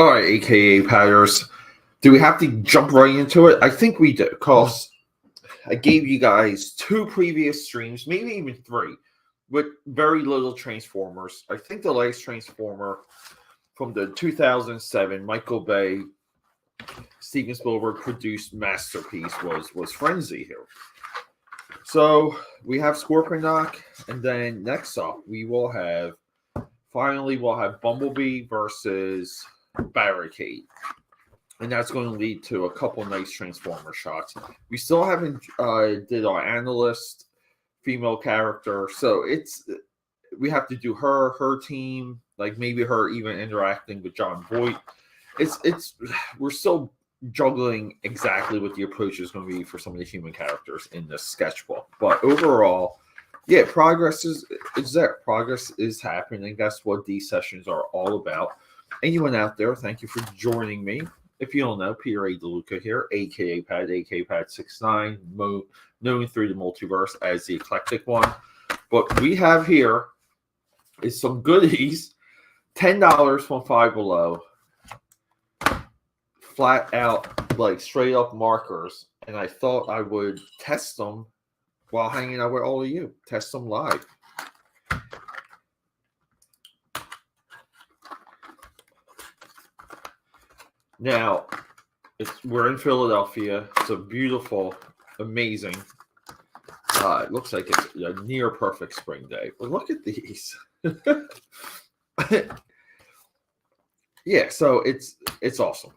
All right, AKA Patters. Do we have to jump right into it? I think we do, because I gave you guys 2 previous streams, maybe even 3, with very little Transformers. I think the last Transformer from the 2007 Michael Bay, Steven Spielberg produced masterpiece was Frenzy here. So we have Scorponok, and then next up we'll have Bumblebee versus Barricade. And that's going to lead to a couple nice Transformer shots. We still haven't did our analyst female character, so we have to do her team, like maybe her even interacting with John Voight. We're still juggling exactly what the approach is going to be for some of the human characters in this sketchbook. But overall, yeah, progress is there. Progress is happening. That's what these sessions are all about. Anyone out there, thank you for joining me. If you don't know, Peter A. DeLuca here, a.k.a. Pat, a.k.a. Pat69, known through the multiverse as the Eclectic One. But we have here is some goodies, $10 from Five Below, flat out, like straight up markers. And I thought I would test them while hanging out with all of you. Test them live. Now, we're in Philadelphia. It's a beautiful, amazing. It looks like it's a near perfect spring day. But look at these. Yeah, so it's awesome.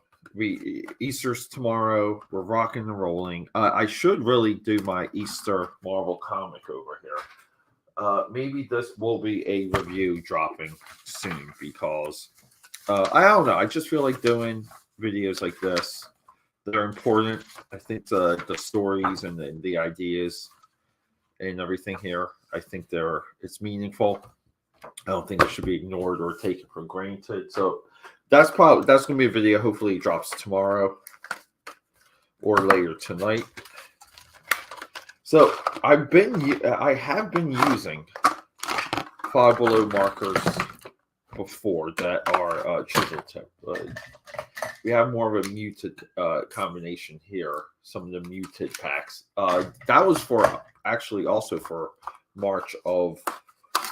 Easter's tomorrow. We're rocking and rolling. I should really do my Easter Marvel comic over here. Maybe this will be a review dropping soon because I don't know. I just feel like doing videos like this. They're important. I think the stories and the ideas and everything here, I think it's meaningful. I don't think it should be ignored or taken for granted. So that's going to be a video. Hopefully it drops tomorrow or later tonight. So I have been using Five Below markers before that are chisel tip. We have more of a muted combination here. Some of the muted packs. That was also for March of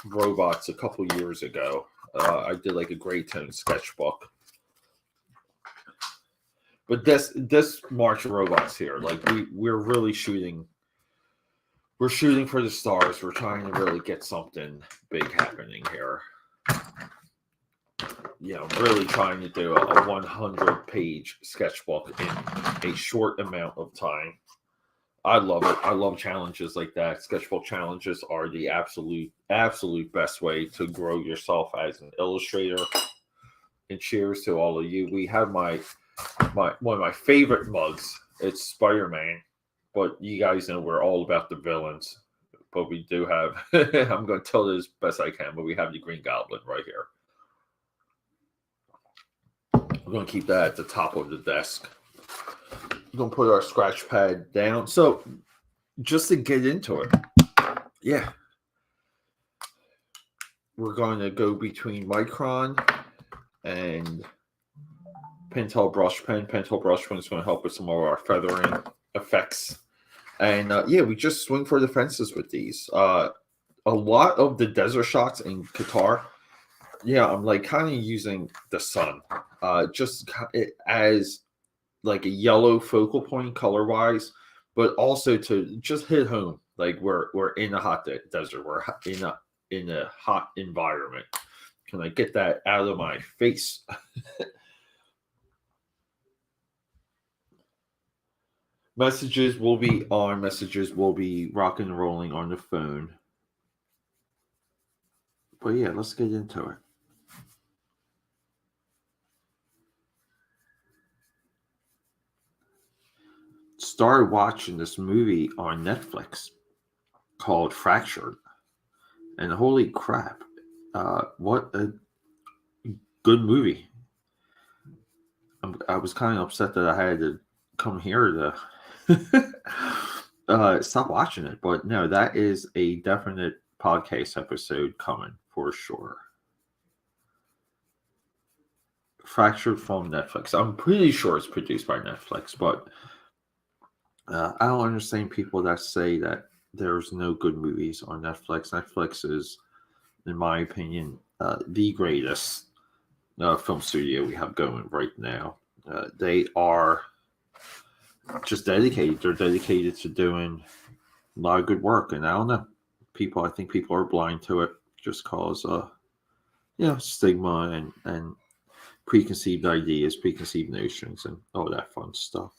Robots a couple years ago. I did like a gray tone sketchbook. But this March of Robots here, like we're really shooting. We're shooting for the stars. We're trying to really get something big happening here. Really trying to do a 100-page sketchbook in a short amount of time. I love it. I love challenges like that. Sketchbook challenges are the absolute best way to grow yourself as an illustrator. And cheers to all of you. We have my one of my favorite mugs. It's Spider-Man, but you guys know we're all about the villains. But we do have, I'm going to tell it as best I can, but we have the Green Goblin right here. We're going to keep that at the top of the desk. We're going to put our scratch pad down. So just to get into it, yeah. We're going to go between Micron and Pentel brush pen. Pentel brush pen is going to help with some of our feathering effects. And we just swing for the fences with these. A lot of the desert shots in Qatar, I'm like kind of using the sun just as like a yellow focal point color wise, but also to just hit home. Like we're in a hot desert. We're in a hot environment. Can I get that out of my face? Messages will be rocking and rolling on the phone. But yeah, let's get into it. Started watching this movie on Netflix called Fractured. And holy crap, what a good movie. I was kind of upset that I had to come here to stop watching it. But no, that is a definite podcast episode coming for sure. fractured from Netflix. I'm pretty sure it's produced by Netflix, but I don't understand people that say that there's no good movies on Netflix. Netflix is, in my opinion, the greatest film studio we have going right now. They are just dedicated. They're dedicated to doing a lot of good work, and I don't know. I think people are blind to it just cause, stigma and preconceived ideas, preconceived notions, and all that fun stuff.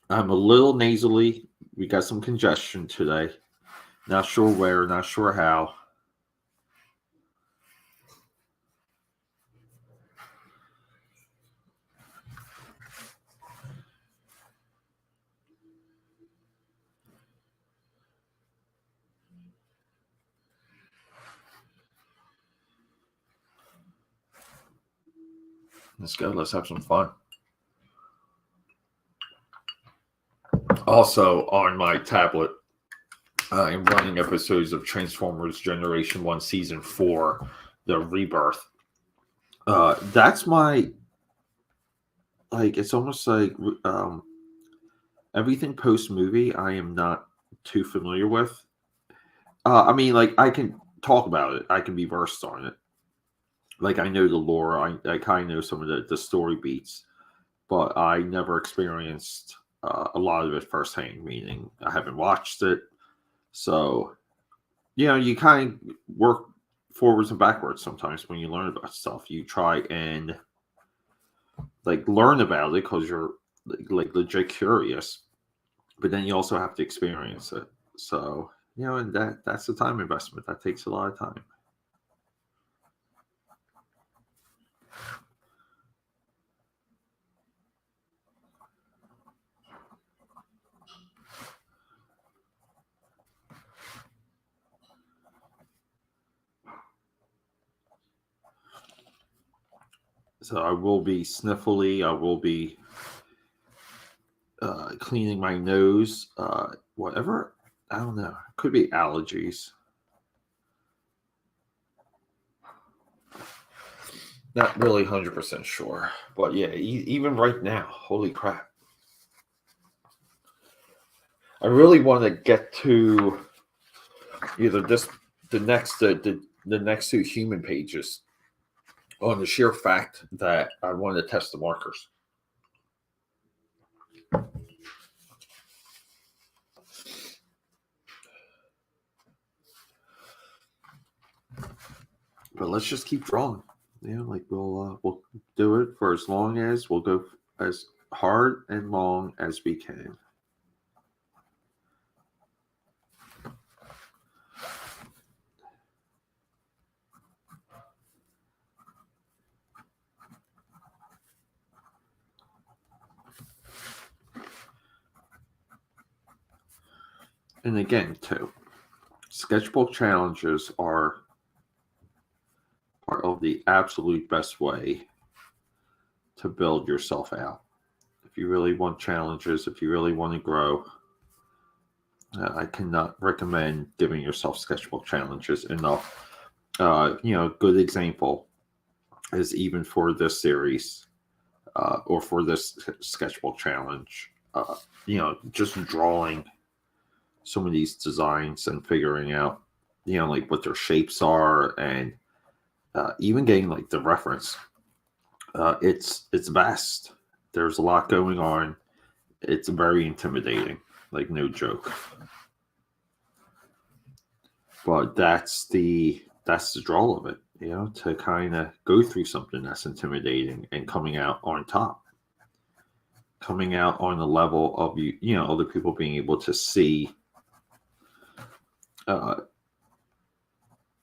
I'm a little nasally. We got some congestion today. Not sure where, not sure how. Let's go. Let's have some fun. Also, on my tablet, I'm running episodes of Transformers Generation 1 Season 4, The Rebirth. That's my, it's almost like everything post-movie I am not too familiar with. I can talk about it. I can be versed on it. I know the lore. I kind of know some of the story beats, but I never experienced a lot of it firsthand, meaning I haven't watched it. So, you kind of work forwards and backwards sometimes when you learn about stuff. You try and learn about it because you're legit curious, but then you also have to experience it. So, and that's the time investment. That takes a lot of time. So I will be sniffly. I will be cleaning my nose. Whatever. I don't know. Could be allergies. Not really 100% sure. But yeah, even right now, holy crap. I really want to get to either the next two human pages on the sheer fact that I want to test the markers. But let's just keep drawing. We'll do it for as long as we'll go as hard and long as we can. And again, too, sketchbook challenges are part of the absolute best way to build yourself out. If you really want challenges, if you really want to grow, I cannot recommend giving yourself sketchbook challenges enough. Good example is even for this series or for this sketchbook challenge, just drawing some of these designs and figuring out, what their shapes are, and even getting the reference. It's vast. There's a lot going on. It's very intimidating, no joke. But that's the draw of it, to kind of go through something that's intimidating and coming out on top. Coming out on the level of other people being able to see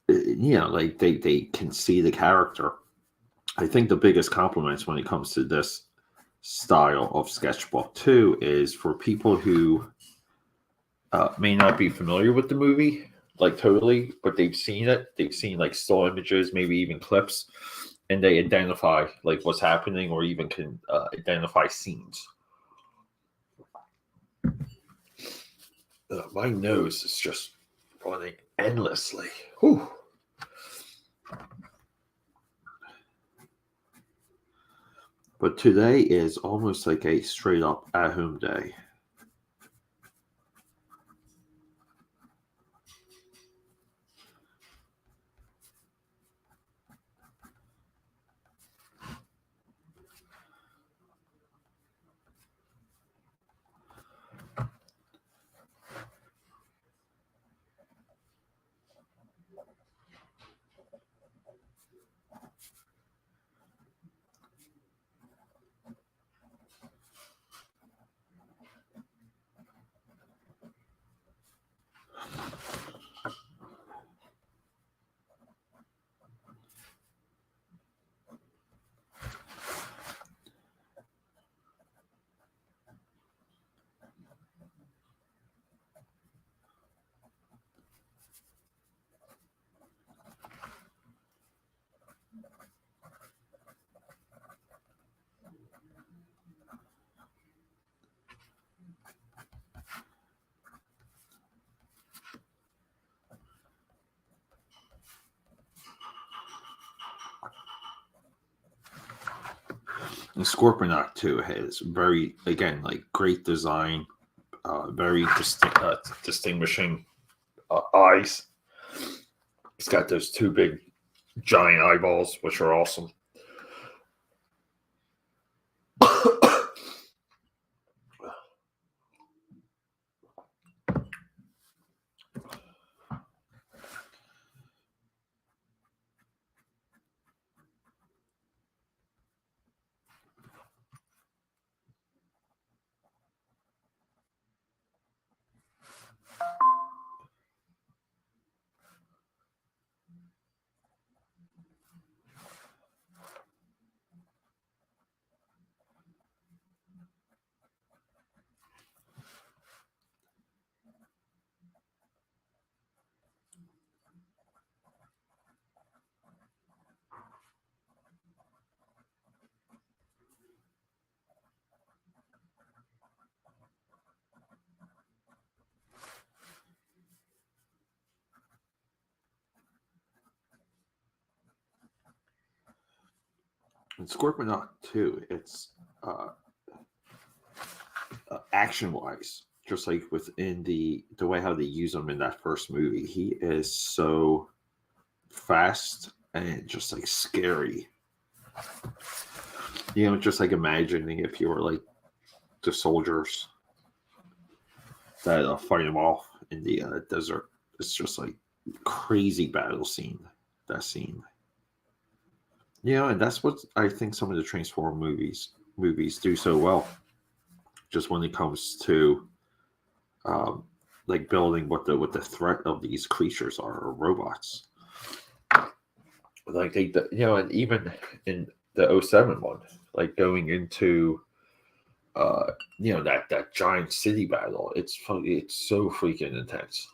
they can see the character. I think the biggest compliments when it comes to this style of sketchbook too is for people who may not be familiar with the movie totally, but they've seen it. They've seen still images, maybe even clips, and they identify what's happening, or even can identify scenes. My nose is just running endlessly. Whew. But today is almost like a straight up at home day. And Scorponok too has very, again, like great design, very distinguishing eyes. It's got those two big giant eyeballs, which are awesome. And Scorponok too, it's action wise, just like within the way how they use him in that first movie, he is so fast and just like scary. You know, just like imagining if you were like the soldiers that fight him off in the desert. It's just like crazy battle scene. That scene. You know, and that's what I think some of the Transformer movies do so well. Just when it comes to like building what the threat of these creatures are, or robots. Like they, you know, and even in the '07 one, like going into you know, that giant city battle, it's so freaking intense.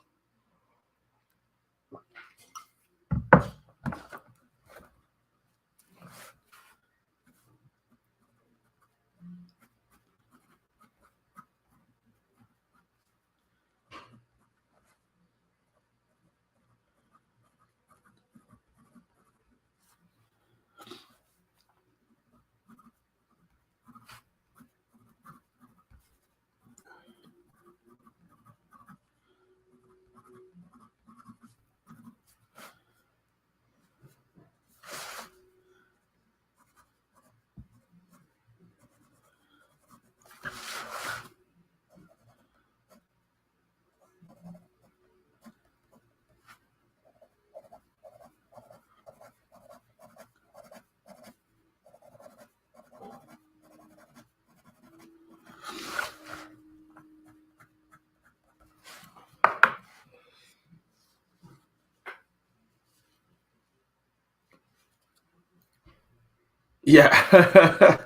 Yeah.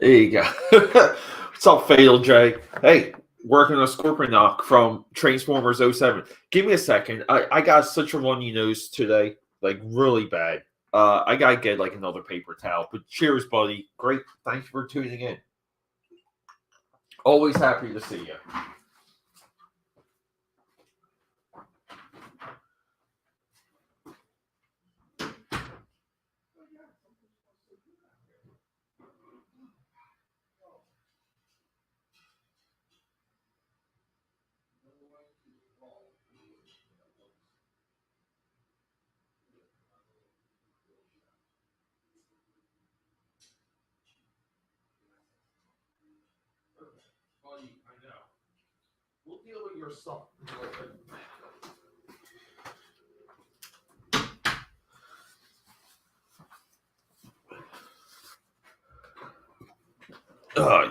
There you go. What's up, Fatal J? Hey, working on Scorponok from Transformers '07. Give me a second. I got such a runny nose today, like really bad. I gotta get like another paper towel. But cheers, buddy. Great. Thanks for tuning in. Always happy to see you. deal with your stuff.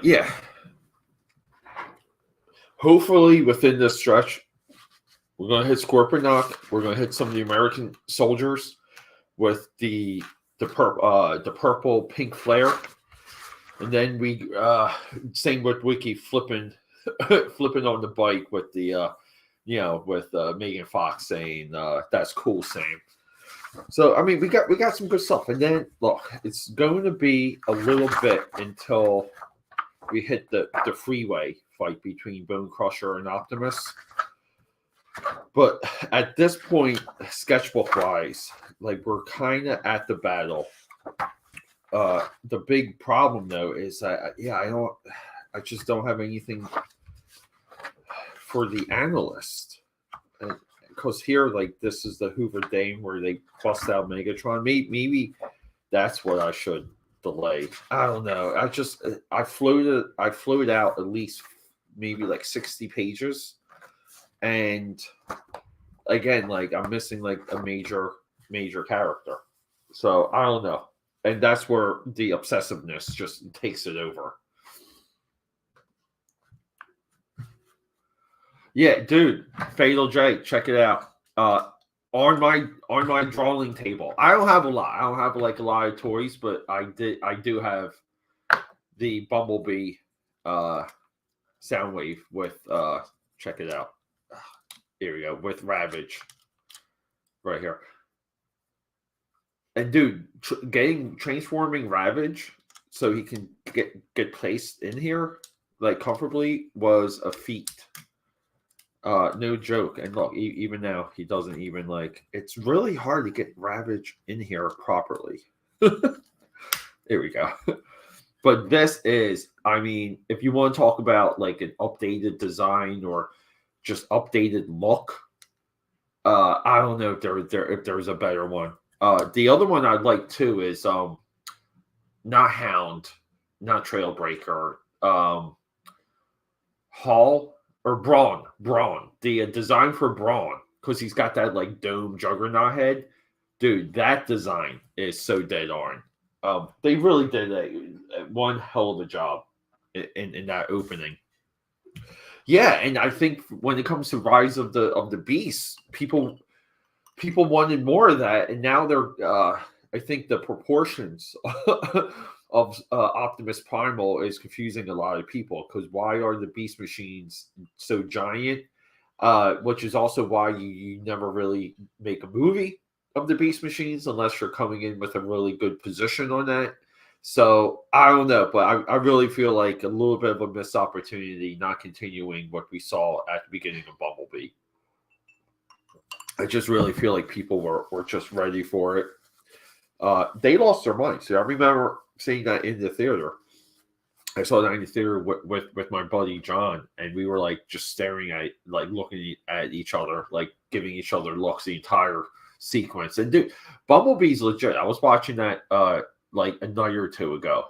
Yeah. Hopefully, within this stretch, we're going to hit Scorponok. We're going to hit some of the American soldiers with the purple pink flare, and then we same with Wiki flipping on the bike with the with Megan Fox saying that's cool, Sam. So I mean, we got some good stuff, and then look, it's going to be a little bit until we hit the freeway fight between Bone Crusher and Optimus. But at this point, sketchbook wise, like we're kind of at the battle. The big problem though is that I just don't have anything for the analyst, because here, like, this is the Hoover Dame where they bust out Megatron. Maybe that's what I should delay. I don't know. I flew out at least maybe like 60 pages. And again, like I'm missing like a major character. So I don't know. And that's where the obsessiveness just takes it over. Yeah, dude, Fatal J, check it out. On my drawing table. I don't have a lot. I don't have like a lot of toys, but I do have the Bumblebee Soundwave with check it out. Here we go, with Ravage right here. And dude, transforming Ravage so he can get placed in here like comfortably was a feat. No joke. And look, even now he doesn't even like. It's really hard to get Ravage in here properly. There we go. But this is, I mean, if you want to talk about like an updated design or just updated look, I don't know if there's a better one. The other one I'd like too is not Hound, not Trailbreaker, Hall or Brawn. The design for Brawn, because he's got that like dome juggernaut head. Dude, that design is so dead on. They really did one hell of a job in that opening. Yeah, and I think when it comes to Rise of the Beast, people wanted more of that, and now they're. I think the proportions of Optimus Primal is confusing a lot of people, because why are the Beast machines so giant? Which is also why you never really make a movie of the Beast machines unless you're coming in with a really good position on that. So I don't know, but I really feel like a little bit of a missed opportunity not continuing what we saw at the beginning of Bumblebee. I just really feel like people were just ready for it. They lost their minds. So I remember seeing that in the theater. I saw that in the theater with my buddy John, and we were like just staring at, like looking at each other, like giving each other looks the entire sequence. And dude, Bumblebee's legit. I was watching that like a night or two ago.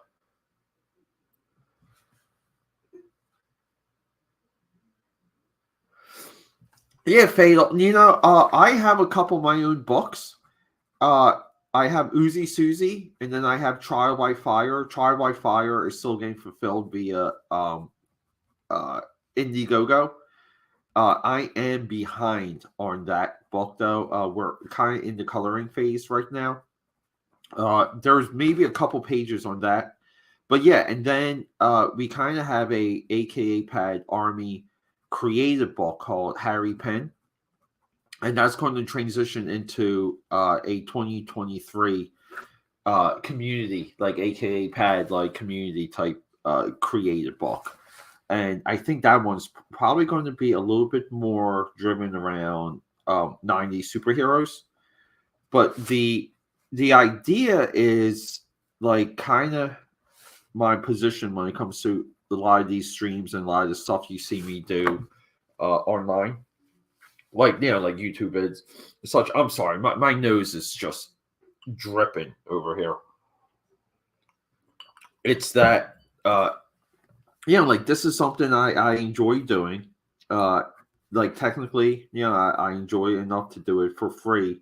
Yeah, Fatal. You know, I have a couple of my own books. I have Uzi Susie, and then I have Trial by Fire. Trial by Fire is still getting fulfilled via Indiegogo. I am behind on that book, though. We're kind of in the coloring phase right now. There's maybe a couple pages on that, but yeah, and then we kind of have a AKA Pad Army creative book called Harry Penn, and that's going to transition into a 2023 community, like AKA Pad, like community type creative book. And I think that one's probably going to be a little bit more driven around 90s superheroes. But the idea is like kind of my position when it comes to a lot of these streams and a lot of the stuff you see me do online. Like, you know, like YouTube vids and such. I'm sorry, my nose is just dripping over here. It's that, you know, like this is something I enjoy doing. like technically, I enjoy it enough to do it for free.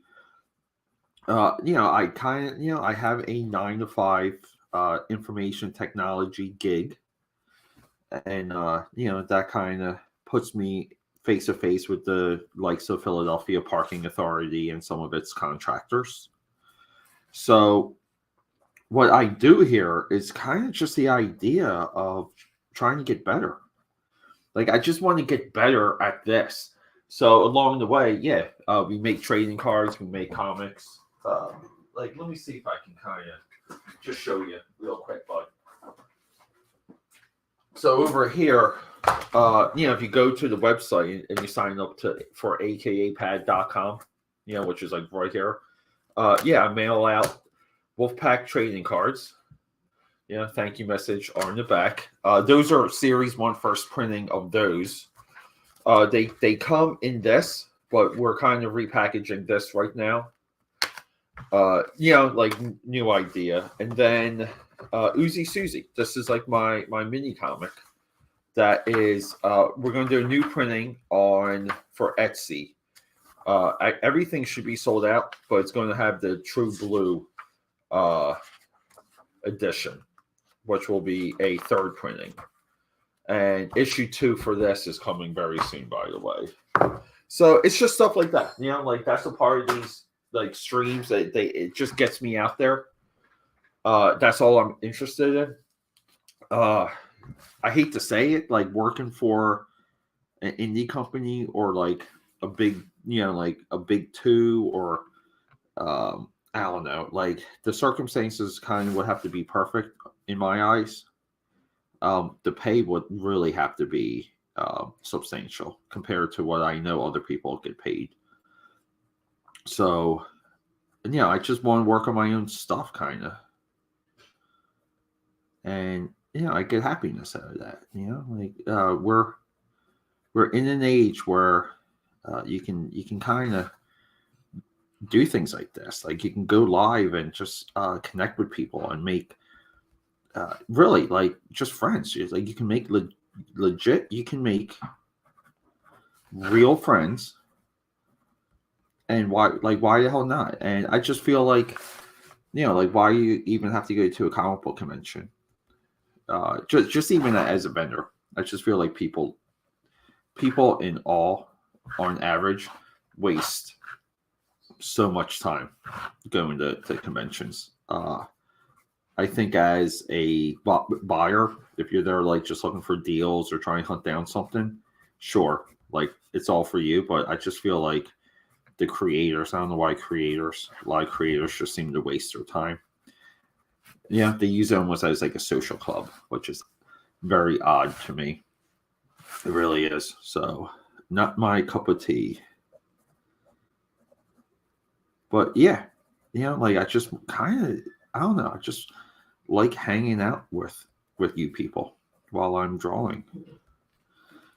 I kind of, I have a 9 to 5 information technology gig, and that kind of puts me face to face with the likes of Philadelphia Parking Authority and some of its contractors. So what I do here is kind of just the idea of trying to get better. Like, I just want to get better at this. So along the way, yeah, we make trading cards, we make comics. Like, let me see if I can kind of just show you real quick, bud. So over here, if you go to the website and you sign up for akapad.com, which is like right here, I mail out Wolfpack trading cards. Thank you message on the back. Those are Series 1 first printing of those. They come in this, but we're kind of repackaging this right now. Like new idea. And then Uzi Susie. This is like my mini comic. That is, we're going to do a new printing for Etsy. Everything should be sold out, but it's going to have the True Blue edition, which will be a third printing. And issue 2 for this is coming very soon, by the way. So it's just stuff like that. Like that's a part of these like streams that it just gets me out there. That's all I'm interested in. I hate to say it, like working for an indie company or like a big, like a big 2 or I don't know, like the circumstances kind of would have to be perfect in my eyes. The pay would really have to be substantial compared to what I know other people get paid. So, I just want to work on my own stuff, kind of. And, I get happiness out of that. Like we're in an age where you can kind of do things like this. Like you can go live and just connect with people and make really like just friends. Like you can make legit. You can make real friends. And why the hell not? And I just feel like, like why you even have to go to a comic book convention? Just even as a vendor, I just feel like people in all, on average, waste so much time going to conventions. I think as a buyer, if you're there like just looking for deals or trying to hunt down something, sure, like it's all for you. But I just feel like the creators, I don't know why a lot of creators just seem to waste their time. They use it almost as like a social club, which is very odd to me. It really is. So not my cup of tea. But yeah, like I just kind of, I don't know, I just like hanging out with you people while I'm drawing.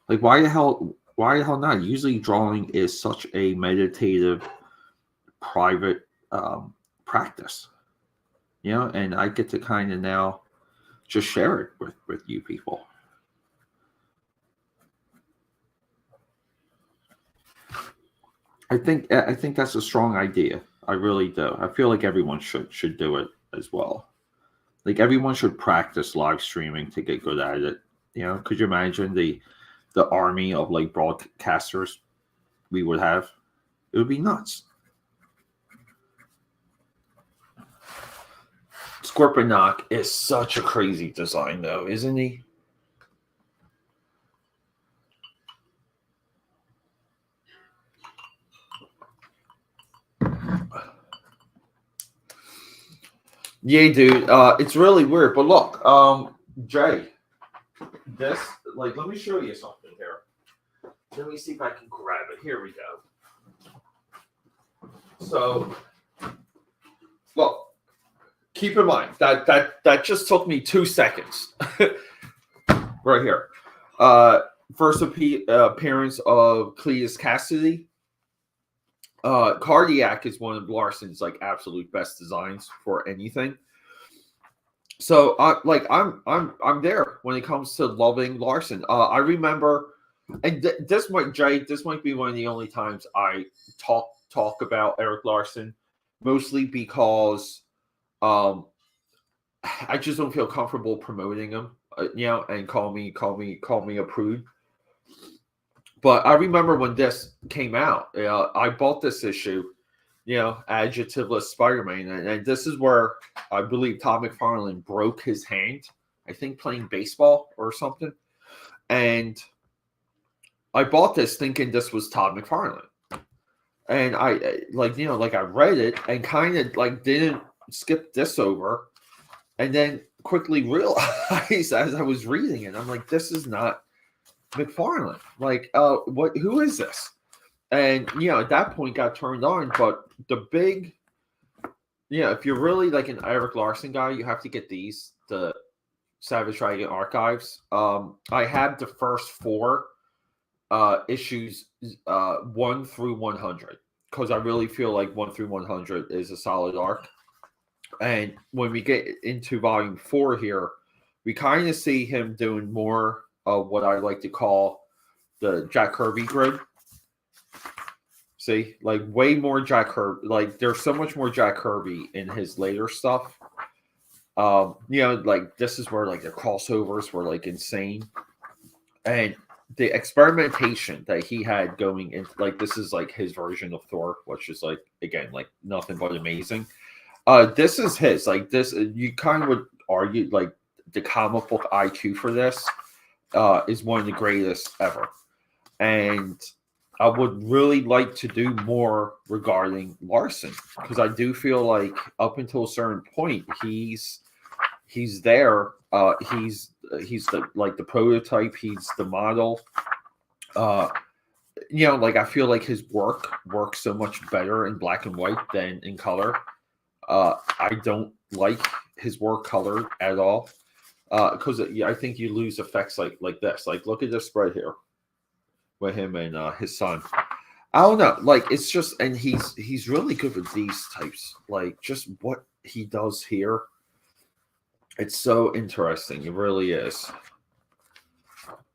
Like why the hell not? Usually drawing is such a meditative, private practice. And I get to kind of now just share it with you people. I think that's a strong idea. I really do. I feel like everyone should do it as well. Like everyone should practice live streaming to get good at it. Could you imagine the army of like broadcasters we would have? It would be nuts. Scorponok is such a crazy design, though, isn't he? Yeah, dude. It's really weird. But look, Jay, this, like, let me show you something here. Let me see if I can grab it. Here we go. So, look. Keep in mind that just took me 2 seconds. Right here. First appearance of Cletus Cassidy. Cardiac is one of Larson's like absolute best designs for anything. So I'm there when it comes to loving Larson. I remember And this might, Jay, this might be one of the only times I talk about Eric Larson, mostly because um I just don't feel comfortable promoting him, and call me a prude. But I remember when this came out, I bought this issue, adjectiveless Spider-Man, and this is where I believe Todd McFarlane broke his hand, I think playing baseball or something, and I bought this thinking this was Todd McFarlane, and I I read it and kind of like didn't skip this over, and then quickly realized as I was reading it, I'm like, this is not McFarlane. Like, what? Who is this? And at that point, got turned on. But the big, if you're really like an Eric Larson guy, you have to get the Savage Dragon Archives. I have the first 4 issues, 1 through 100, because I really feel like 1 through 100 is a solid arc. And when we get into volume 4 here, we kind of see him doing more of what I like to call the Jack Kirby grid. See, like way more Jack Kirby. Like there's so much more Jack Kirby in his later stuff. Like this is where like the crossovers were like insane, and the experimentation that he had going in, like this is like his version of Thor, which is like again like nothing but amazing. This is his, like this. You kind of would argue like the comic book IQ for this is one of the greatest ever, and I would really like to do more regarding Larson, because I do feel like up until a certain point he's there. He's the prototype. He's the model. Like I feel like his work works so much better in black and white than in color. I don't like his work colored at all, because I think you lose effects like this. Like look at this spread here with him and his son. I don't know. Like it's just, and he's really good with these types. Like just what he does here. It's so interesting. It really is.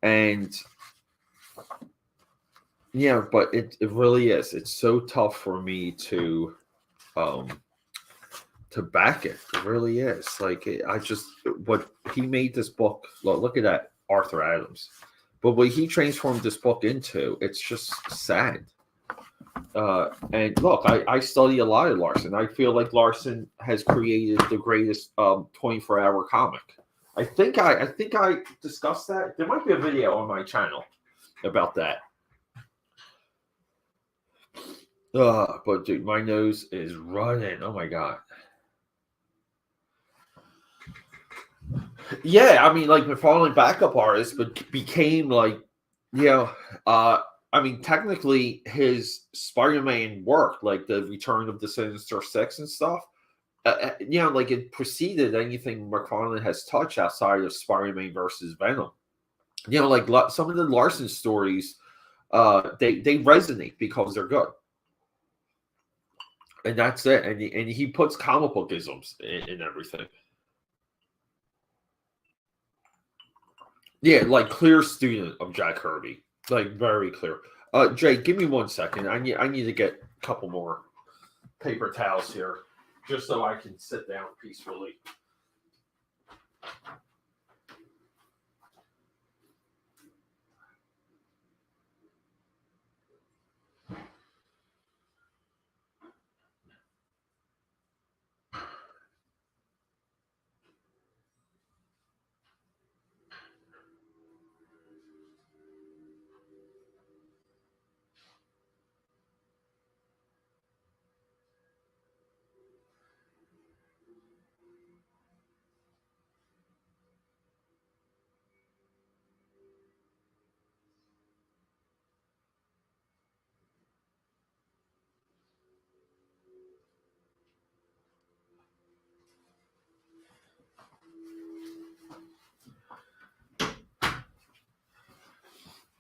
And but it really is. It's so tough for me to back it. It really is. Like what he made this book. Look at that, Arthur Adams. But what he transformed this book into, it's just sad. And look, I study a lot of Larson. I feel like Larson has created the greatest 24-hour comic. I think I discussed that. There might be a video on my channel about that. But dude, my nose is running. Oh my god. Yeah, I mean, like McFarlane backup artist, but became like, I mean, technically his Spider-Man work, like the Return of the Sinister Six and stuff, like it preceded anything McFarlane has touched outside of Spider-Man versus Venom. Like some of the Larson stories, they resonate because they're good. And that's it. And he puts comic book isms in everything. Yeah, like clear student of Jack Kirby. Like very clear. Jay, give me 1 second. I need to get a couple more paper towels here, just so I can sit down peacefully.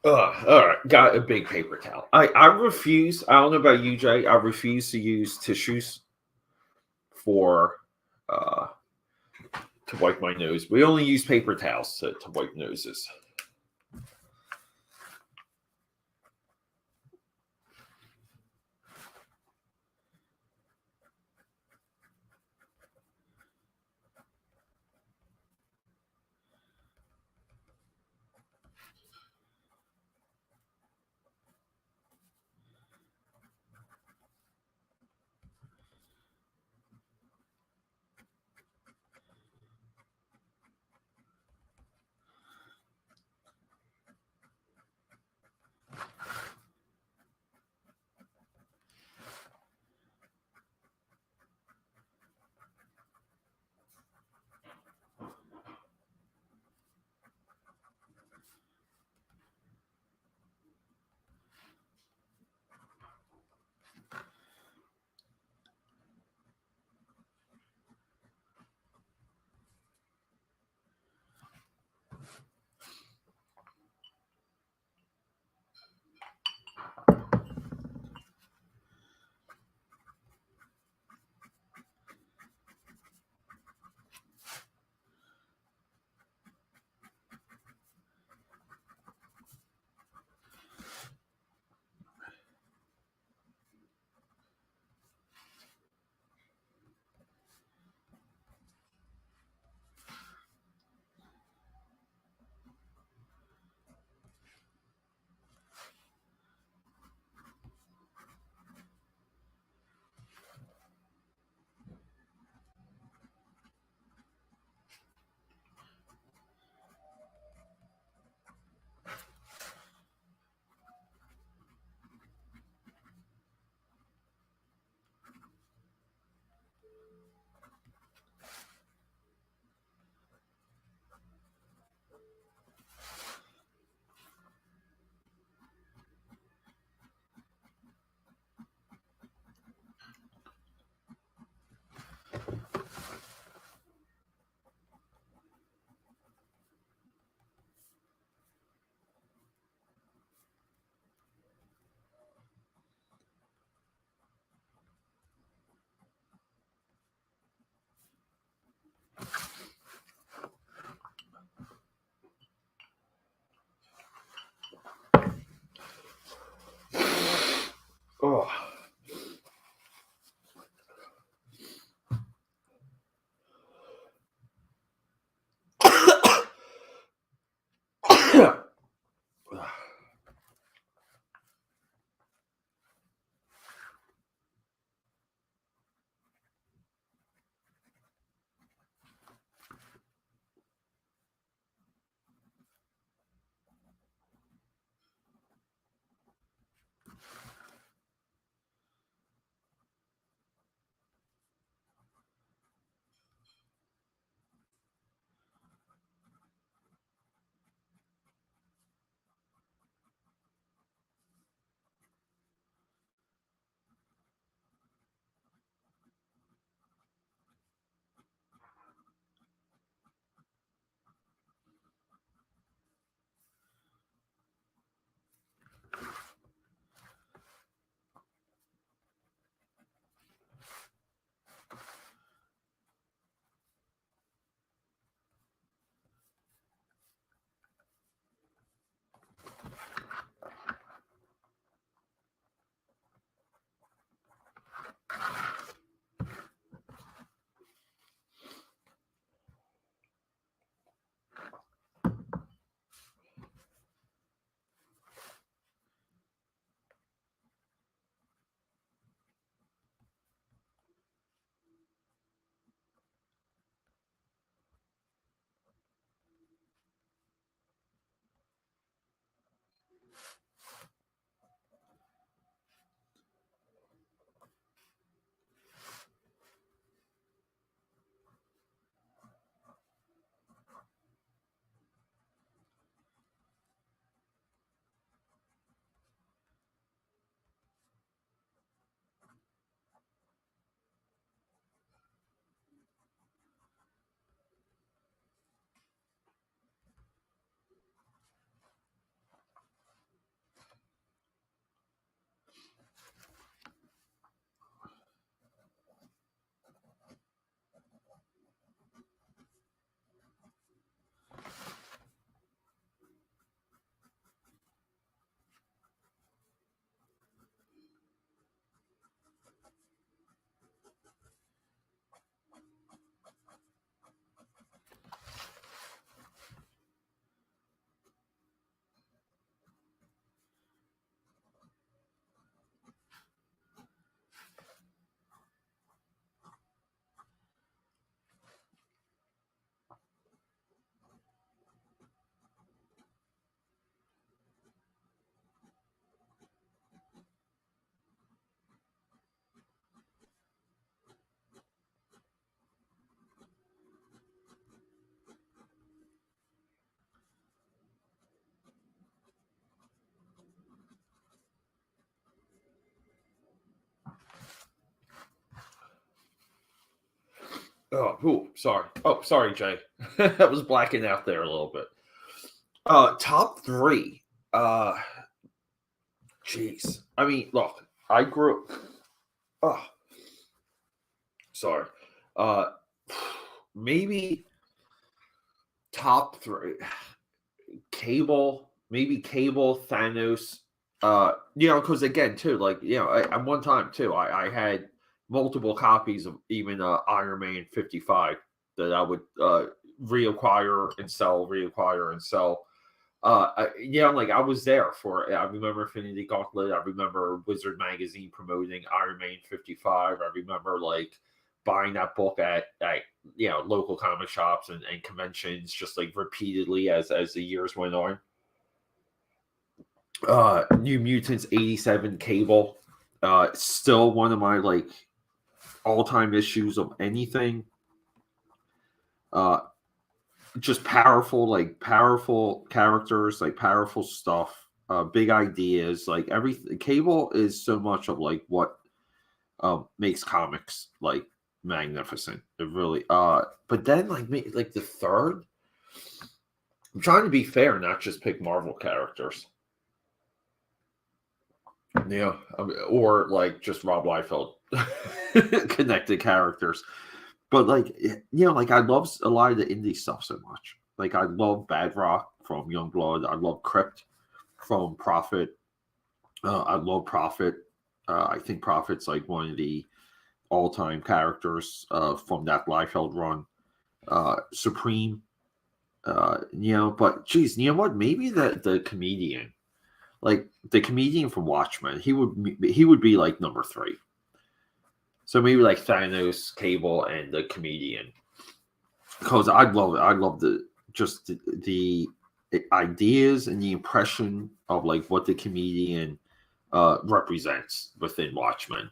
All right, got a big paper towel. I refuse. I don't know about you, Jay. I refuse to use tissues for to wipe my nose. We only use paper towels to wipe noses. Sorry. Oh, sorry, Jay. I was blacking out there a little bit. Top three. Jeez. I mean, look, I grew. Oh, sorry. Uh, maybe top three. Cable, maybe Cable, Thanos. Because again, too, like at one time too, I had multiple copies of even Iron Man 55 that I would reacquire and sell, reacquire and sell. Like I was there for it. I remember Infinity Gauntlet. I remember Wizard Magazine promoting Iron Man 55. I remember like buying that book at local comic shops and conventions just like repeatedly as the years went on. New Mutants 87 Cable. Still one of my like all-time issues of anything. Just powerful characters, like powerful stuff, big ideas, like everything. Cable is so much of like what makes comics like magnificent. It really but then like the third, I'm trying to be fair, not just pick Marvel characters. Or like just Rob Liefeld connected characters. But like like I love a lot of the indie stuff so much. Like I love Badrock from Youngblood. I love Crypt from Prophet. I love Prophet. I think Prophet's like one of the all-time characters from that Liefeld run. Supreme. But geez, you know what? Maybe the comedian, like the comedian from Watchmen, he would be like number three. So maybe like Thanos, Cable, and the comedian. Because I love it. I love the ideas and the impression of like what the comedian represents within Watchmen.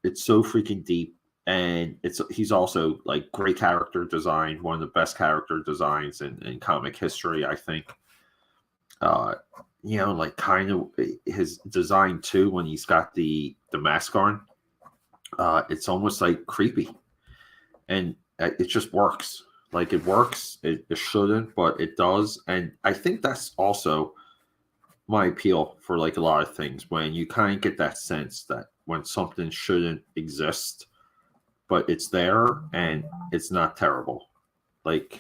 It's so freaking deep, and he's also like great character design, one of the best character designs in comic history, I think. Like kind of his design too when he's got the mask on. It's almost like creepy, and it just works. Like it works. It shouldn't, but it does, and I think that's also my appeal for like a lot of things, when you kind of get that sense that when something shouldn't exist, but it's there and it's not terrible. Like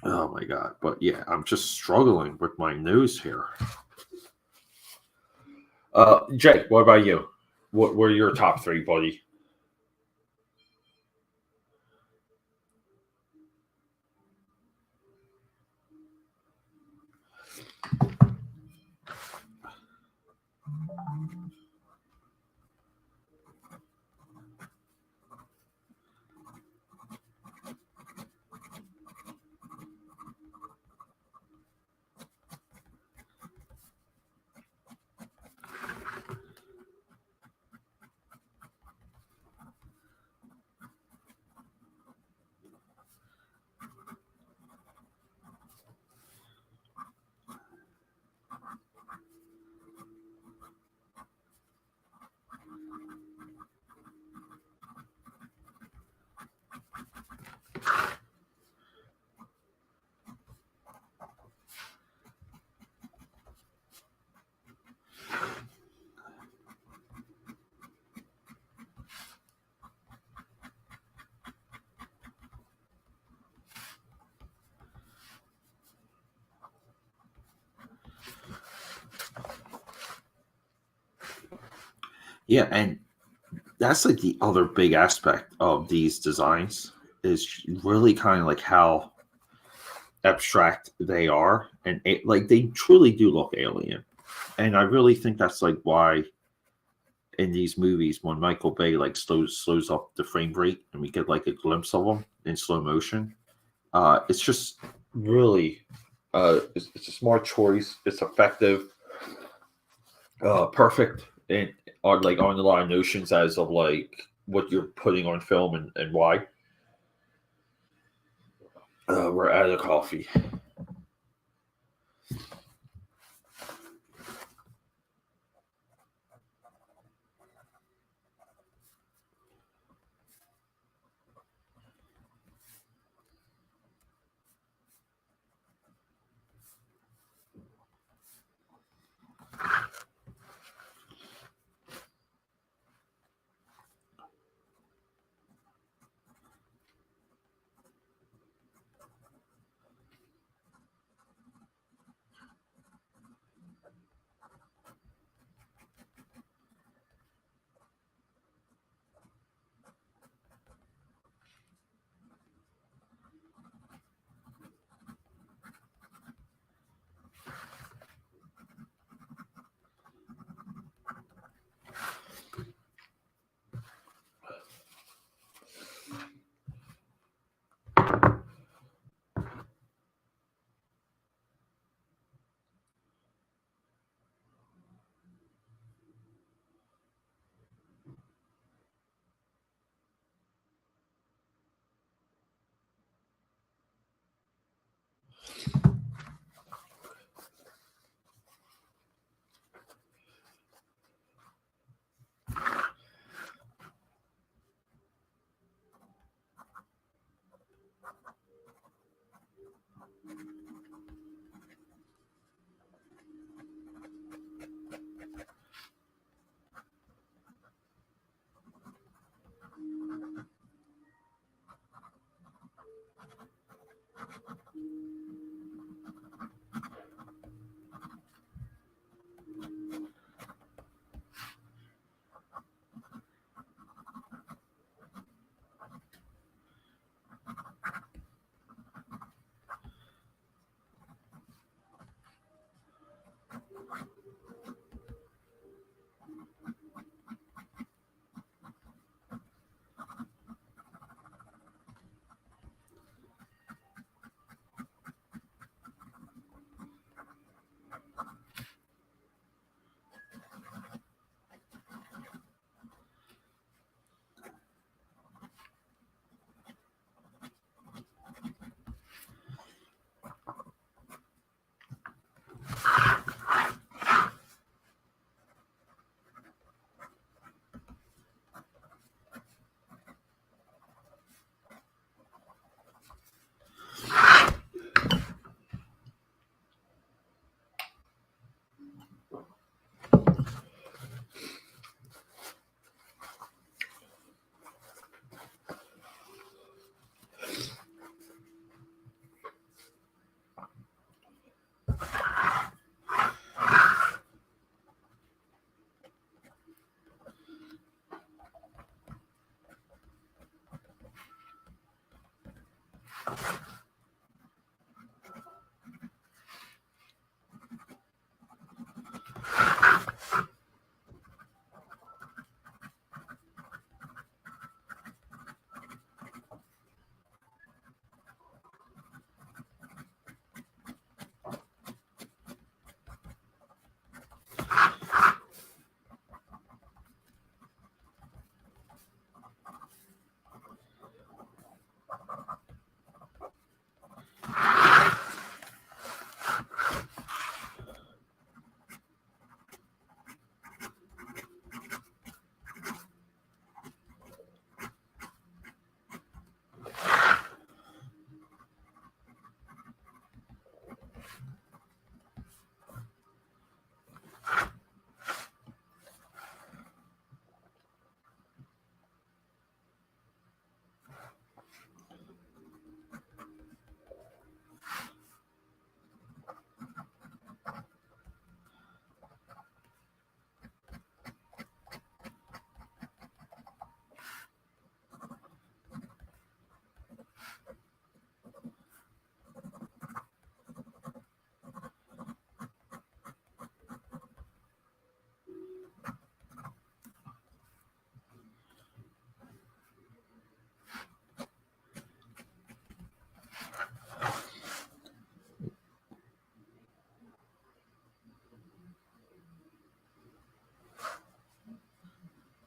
oh my god. But yeah, I'm just struggling with my news here. Jake, what about you? What were your top three, buddy? Yeah, and that's like the other big aspect of these designs is really kind of like how abstract they are, and like they truly do look alien. And I really think that's like why in these movies when Michael Bay like slows up the frame rate and we get like a glimpse of them in slow motion, it's just really it's a smart choice. It's effective, perfect, and on like on a lot of notions as of like what you're putting on film and why. We're out of coffee.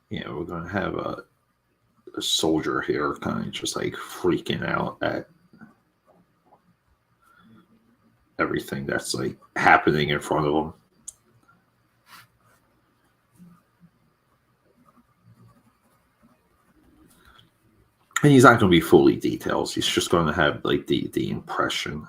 Yeah, we're going to have a soldier here kind of just like freaking out at everything that's like happening in front of him. And he's not going to be fully details. He's just going to have like the impression.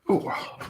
Oh.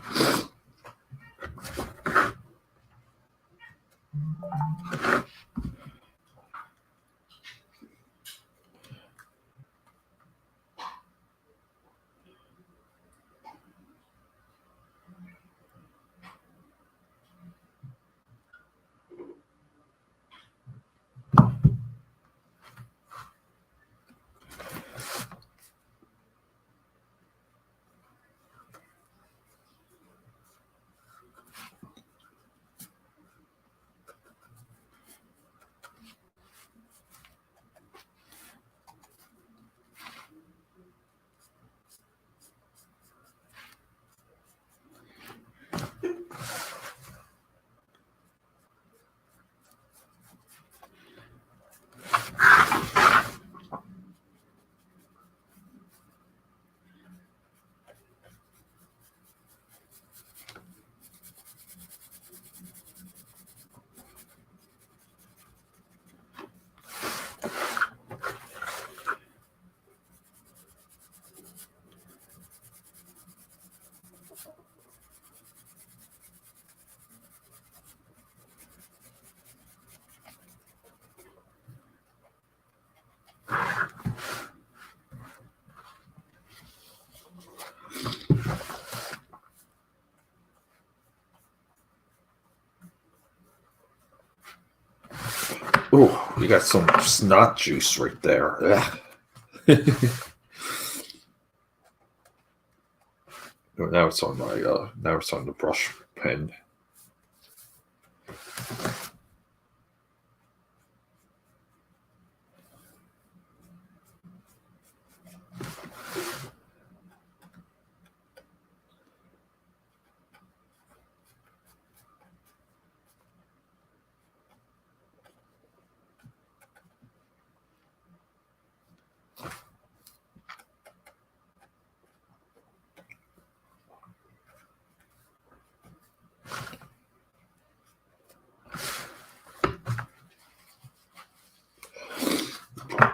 Oh, you got some snot juice right there. Now it's on my now it's on the brush pen.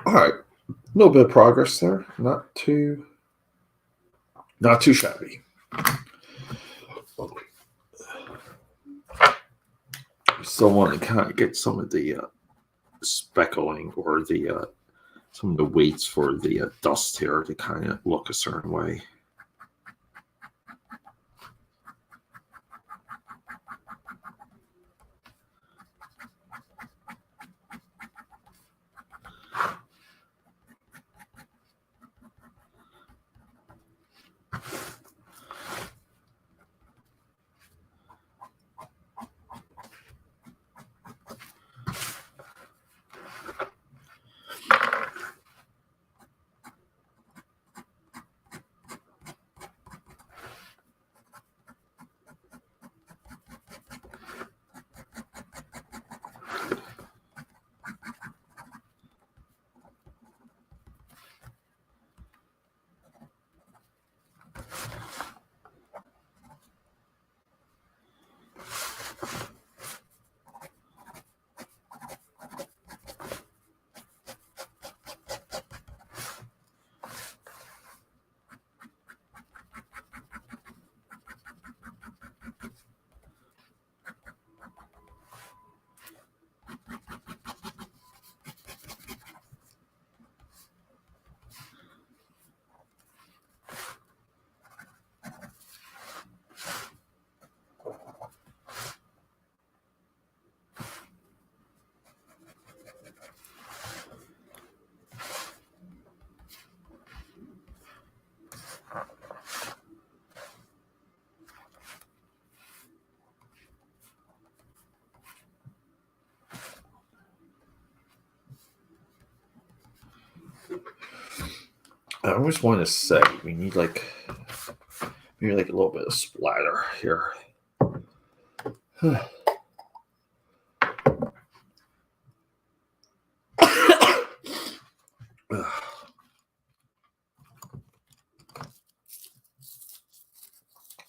All right, a little bit of progress there. Not too shabby. Still want to kind of get some of the speckling or the some of the weights for the dust here to kind of look a certain way. I always want to say we need like maybe like a little bit of splatter here.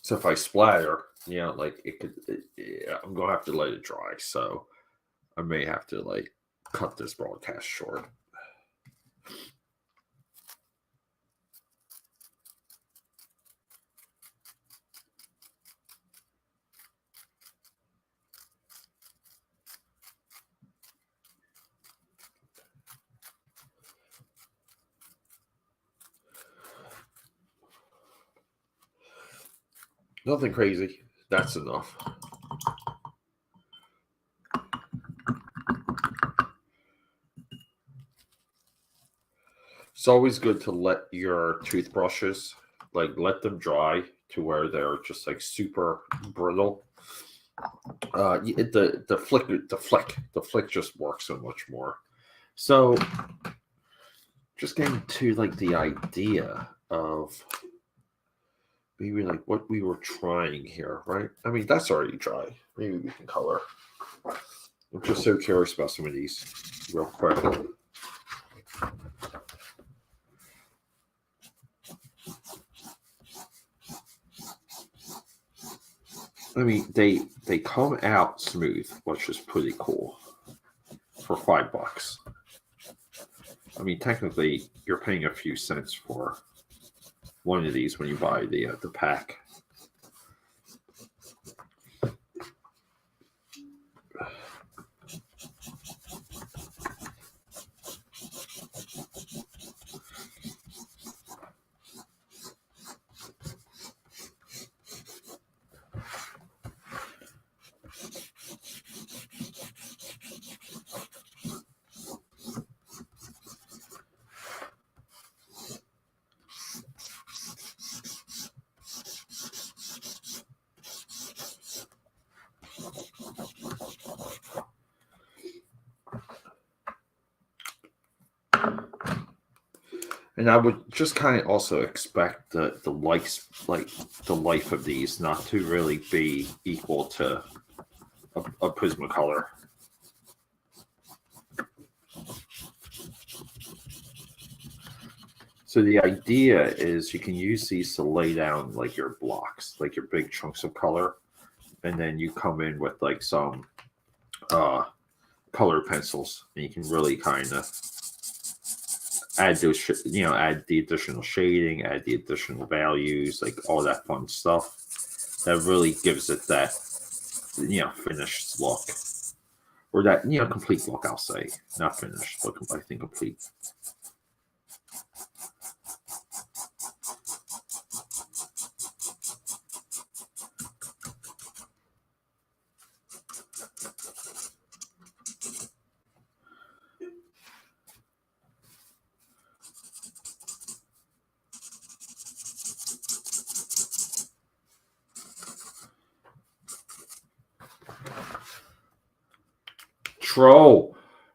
So if I splatter, like it could, yeah, I'm gonna have to let it dry. So I may have to like cut this broadcast short. Nothing crazy. That's enough. It's always good to let your toothbrushes, like, let them dry to where they're just like super brittle. The flick just works so much more. So just getting to like the idea of maybe like what we were trying here, right? I mean, that's already dry. Maybe we can color. I'm just so curious about some of these real quick. I mean, they come out smooth, which is pretty cool for $5. I mean, technically, you're paying a few cents for one of these when you buy the pack. And I would just kind of also expect the life of these not to really be equal to a Prismacolor. So the idea is you can use these to lay down like your blocks, like your big chunks of color, and then you come in with like some color pencils, and you can really kind of add add the additional shading, add the additional values, like all that fun stuff. That really gives it that finished look, or that complete look. I'll say not finished, but I think complete.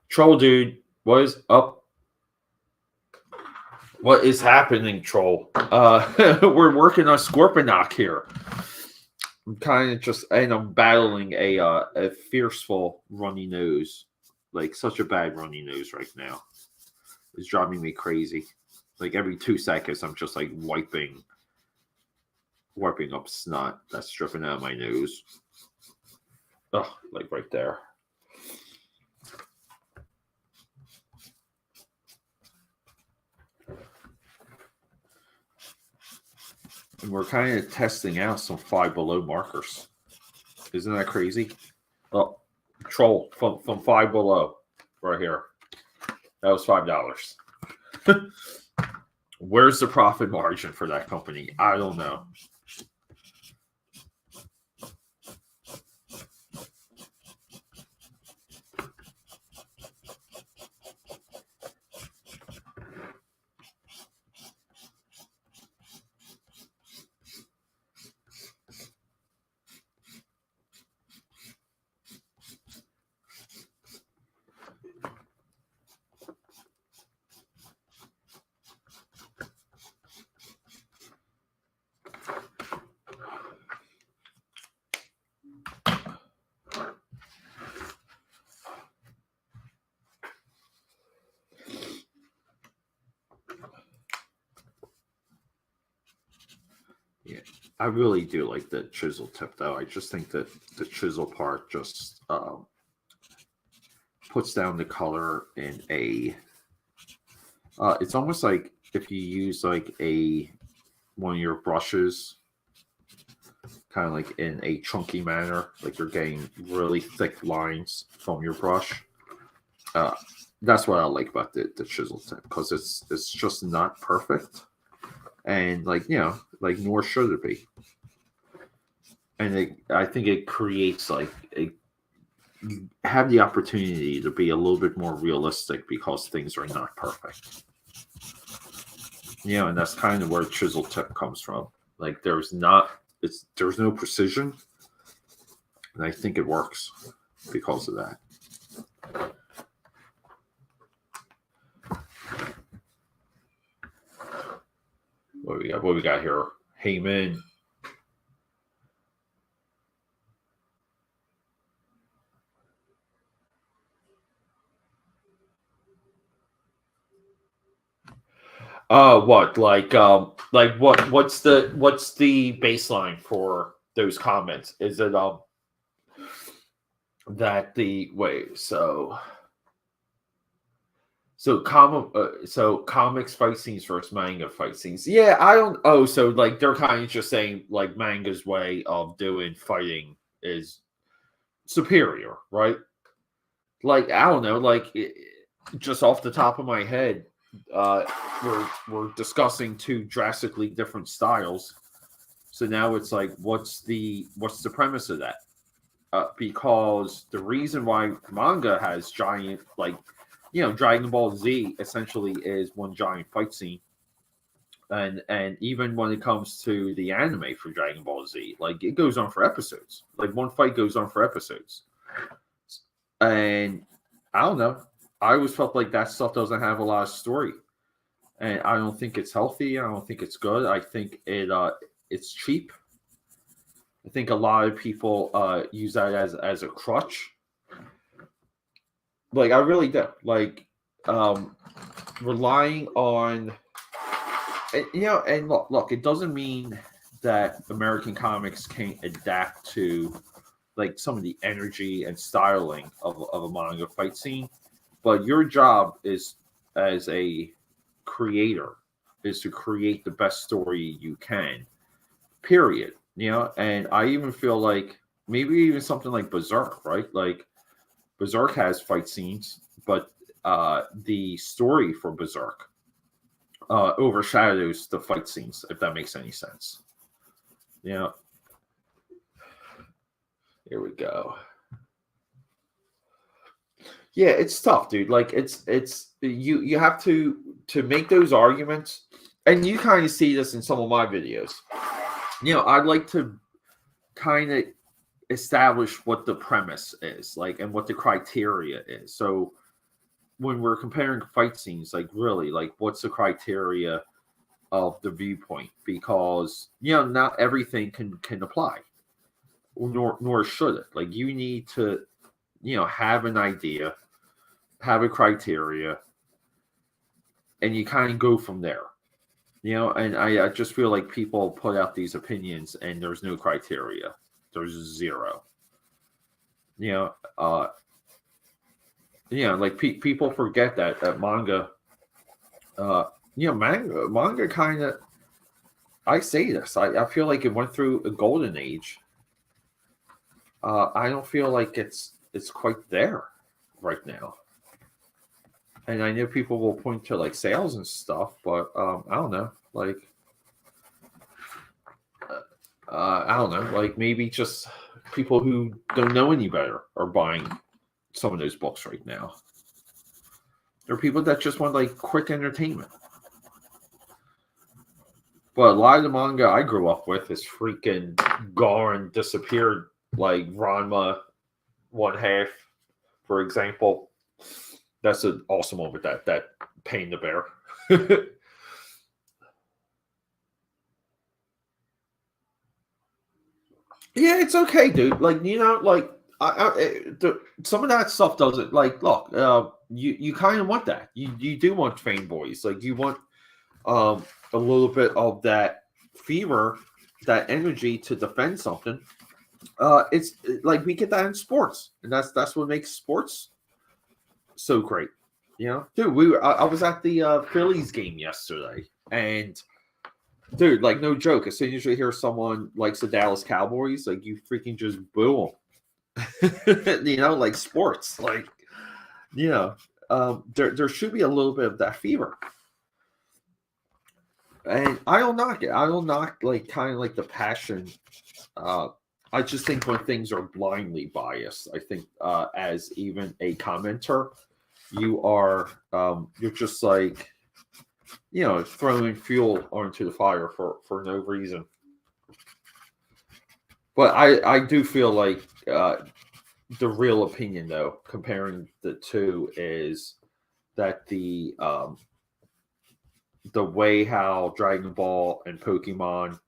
Troll dude, what is up? What is happening, Troll? We're working on Scorponok here. I'm kind of and I'm battling a fierceful runny nose, like such a bad runny nose right now. It's driving me crazy. Like every 2 seconds, I'm just like wiping up snot that's dripping out of my nose. Ugh, like right there. And we're kind of testing out some Five Below markers. Isn't that crazy? Oh, Troll from Five Below, right here. That was $5. Where's the profit margin for that company? I don't know. Yeah, I really do like the chisel tip, though. I just think that the chisel part just puts down the color in a. It's almost like if you use like one of your brushes, kind of like in a chunky manner, like you're getting really thick lines from your brush. That's what I like about the chisel tip, because it's just not perfect, and like nor should it be. and I think it creates like you have the opportunity to be a little bit more realistic because things are not perfect. And that's kind of where chisel tip comes from. Like there's no precision, and I think it works because of that. What we got here? Heyman. What what's the baseline for those comments? Is it that the wait so comics fight scenes versus manga fight scenes? Yeah, I don't. Oh, so like they're kind of just saying like manga's way of doing fighting is superior, right? Like I don't know, like just off the top of my head, we're discussing two drastically different styles. So now it's like, what's the premise of that? Because the reason why manga has giant, like, Dragon Ball Z essentially is one giant fight scene, and even when it comes to the anime for Dragon Ball Z, like it goes on for episodes. Like one fight goes on for episodes, and I don't know. I always felt like that stuff doesn't have a lot of story, and I don't think it's healthy. I don't think it's good. I think it's cheap. I think a lot of people use that as a crutch. Like I really do. Like relying on, and look, it doesn't mean that American comics can't adapt to like some of the energy and styling of a manga fight scene, but your job is as a creator is to create the best story you can. Period. And I even feel like maybe even something like Berserk, right? Like Berserk has fight scenes, but the story for Berserk overshadows the fight scenes, if that makes any sense. Here we go. Yeah, it's tough, dude. Like it's you have to make those arguments, and you kind of see this in some of my videos. I'd like to kind of establish what the premise is, like, and what the criteria is. So when we're comparing fight scenes, like really, like what's the criteria of the viewpoint? Because not everything can apply, nor should it. Like you need to have an idea, have a criteria, and you kind of go from there. And I just feel like people put out these opinions and there's no criteria. There's zero. Like people forget that manga, manga kind of, I say this, I feel like it went through a golden age. I don't feel like it's quite there right now. And I know people will point to like sales and stuff, but I don't know. Like, I don't know. Like maybe just people who don't know any better are buying some of those books right now. There are people that just want like quick entertainment. But a lot of the manga I grew up with is freaking gone, disappeared. Like Ranma, one half, for example. That's an awesome moment. That pain to bear. Yeah, it's okay, dude. Like like some of that stuff doesn't like. Look, you kind of want that. You do want fanboys. Like you want a little bit of that fever, that energy to defend something. It's like we get that in sports, and that's what makes sports so great. Dude, I was at the Phillies game yesterday, and dude, like no joke, as soon as you hear someone likes the Dallas Cowboys, like you freaking just boo them. Like sports, like there should be a little bit of that fever. And I don't knock it. I don't knock like kind of like the passion I just think when things are blindly biased, I think as even a commenter, you're just like, throwing fuel onto the fire for no reason. But I do feel like the real opinion, though, comparing the two, is that the way how Dragon Ball and Pokemon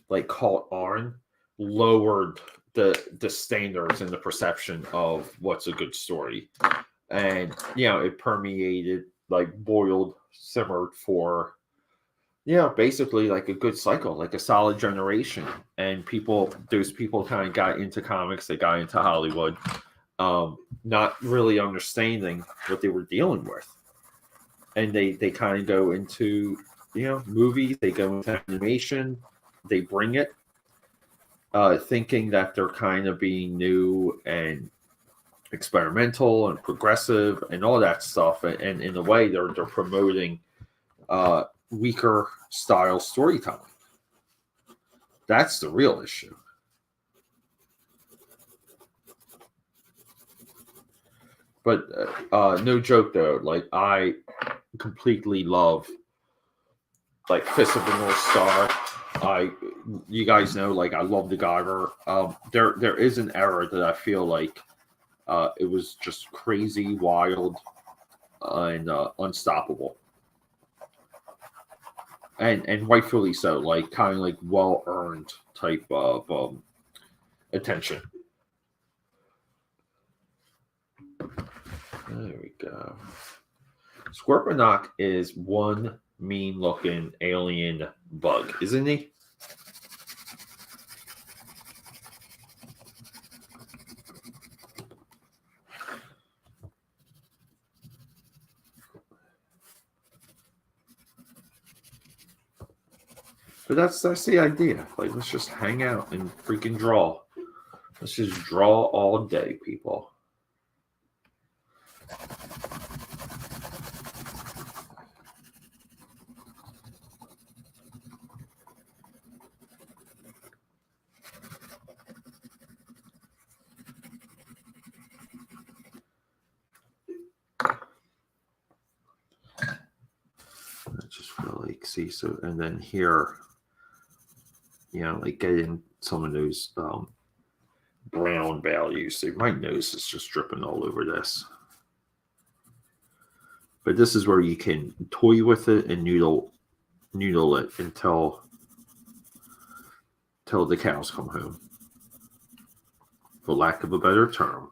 like caught on lowered the standards and the perception of what's a good story, and it permeated, like boiled, simmered for basically like a good cycle, like a solid generation. And those people kind of got into comics, they got into Hollywood, not really understanding what they were dealing with. And they kind of go into, movies, they go into animation, they bring it, thinking that they're kind of being new and experimental and progressive and all that stuff. And in a way, they're promoting weaker style storytelling. That's the real issue. But no joke though, like I completely love like Fist of the North Star. You guys know, like I love the Guyver. There is an era that I feel like it was just crazy, wild, and unstoppable, and rightfully so. Like kind of like well earned type of attention. There we go. Scorponok is one mean looking alien bug, isn't he? But that's the idea. Like, let's just hang out and freaking draw. Let's just draw all day, people. I just feel like, see, so, and then here, like getting some of those brown values. See, my nose is just dripping all over this. But this is where you can toy with it and noodle it until the cows come home, for lack of a better term.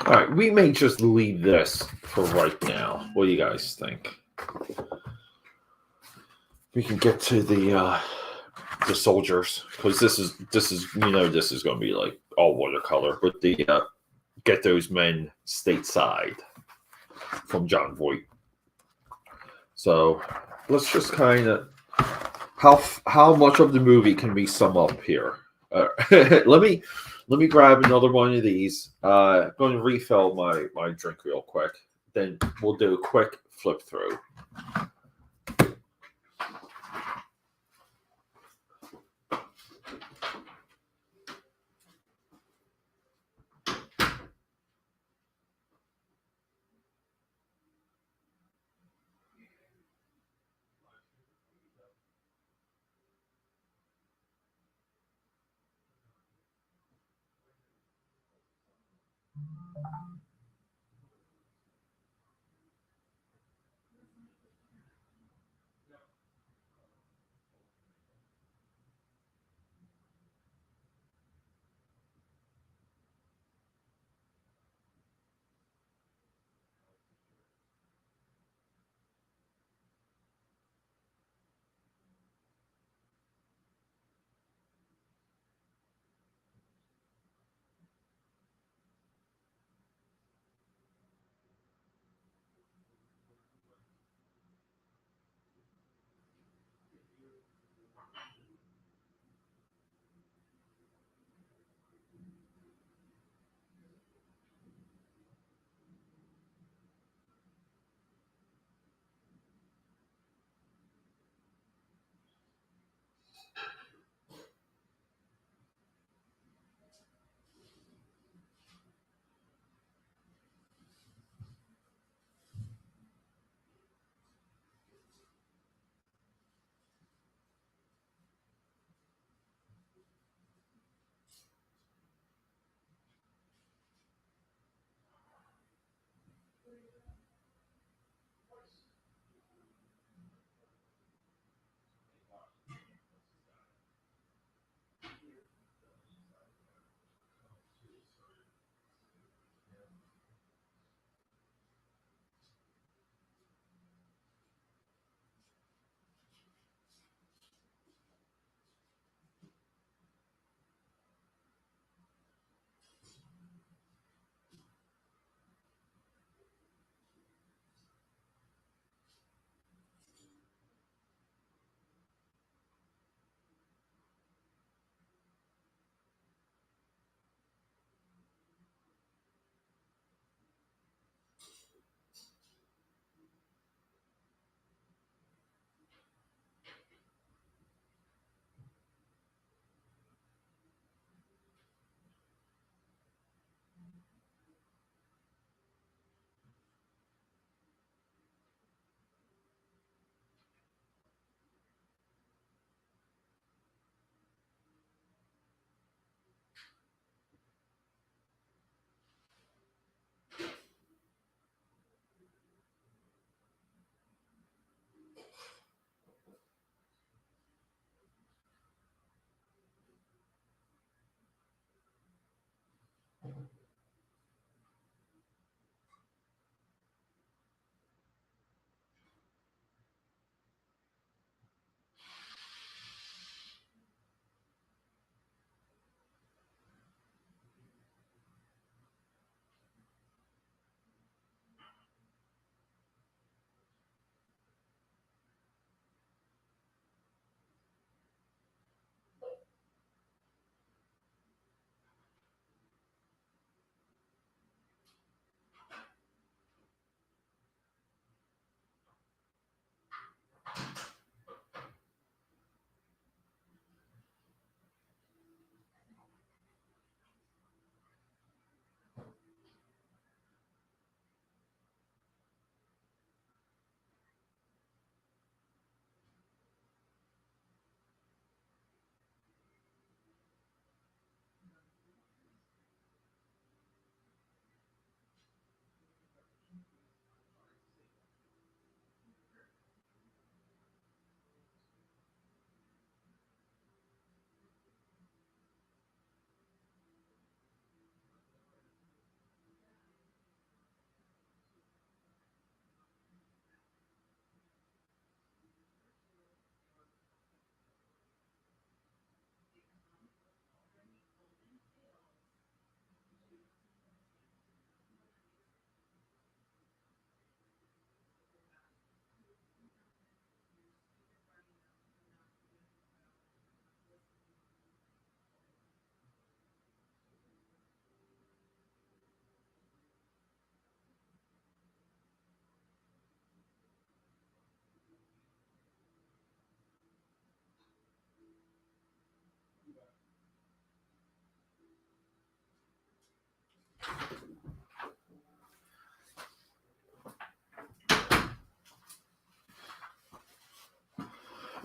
All right, we may just leave this for right now. What do you guys think? We can get to the soldiers, because this is this is going to be like all watercolor, but the get those men stateside from John Voight. So let's just kind of how much of the movie can we sum up here? Let me grab another one of these. I'm going to refill my drink real quick. Then we'll do a quick flip through.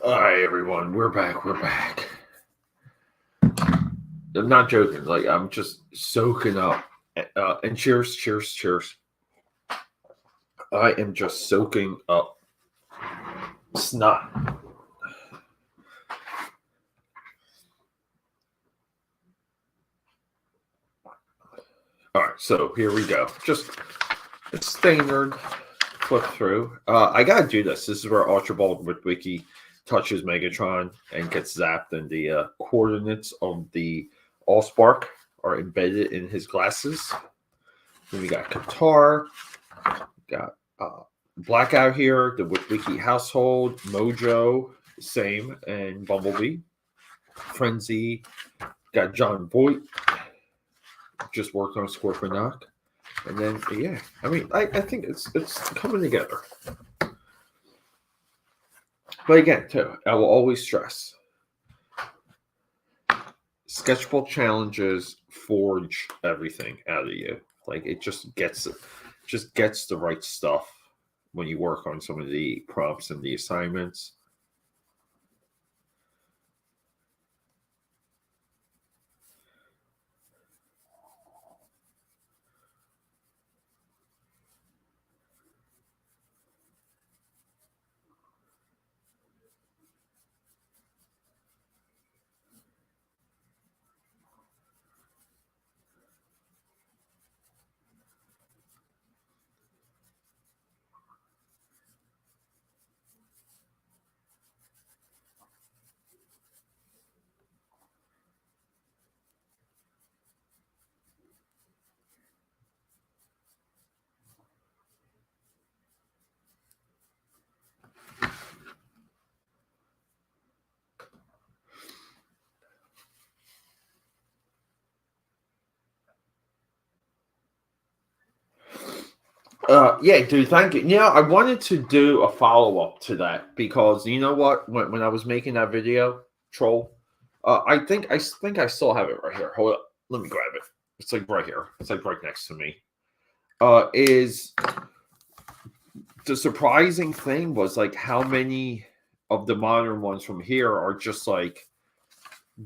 All right, everyone, we're back. We're back. I'm not joking. Like, I'm just soaking up. And cheers, cheers, cheers. I am just soaking up snot. All right, so here we go. Just a standard flip through. I gotta do this. This is where Archibald Witwicky touches Megatron and gets zapped, and the coordinates of the Allspark are embedded in his glasses. Then we got Qatar, got Blackout here, the Witwicky household, Mojo, same, and Bumblebee. Frenzy, got John Voight, just worked on Scorponok. And then, yeah, I mean, I think it's coming together. But again, too, I will always stress, sketchbook challenges forge everything out of you. Like, it just gets the right stuff when you work on some of the prompts and the assignments. Yeah, dude, thank you. Yeah, I wanted to do a follow-up to that because you know what? When I was making that video, troll, I think I still have it right here. Hold up, let me grab it. It's like right here. It's like right next to me. Is the surprising thing was like how many of the modern ones from here are just like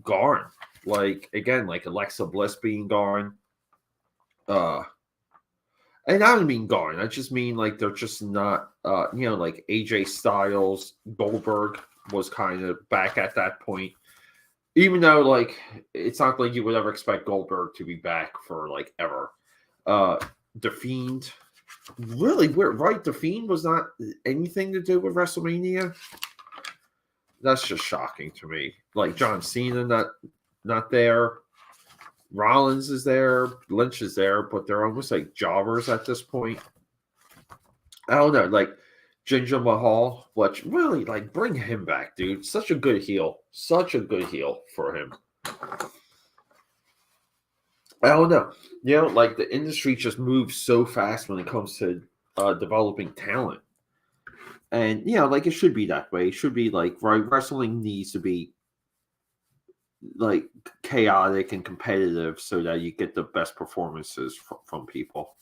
gone. Like again, like Alexa Bliss being gone. And I don't mean gone. I just mean like they're just not, like AJ Styles, Goldberg was kind of back at that point. Even though like it's not like you would ever expect Goldberg to be back for like ever. The Fiend, really weird, right? The Fiend was not anything to do with WrestleMania. That's just shocking to me. Like John Cena not there. Rollins is there, Lynch is there, but they're almost like jobbers at this point. I don't know, like Jinder Mahal, which really like bring him back, dude. Such a good heel for him. I don't know, like the industry just moves so fast when it comes to developing talent, and like it should be that way. It should be like wrestling needs to be like chaotic and competitive so that you get the best performances from people.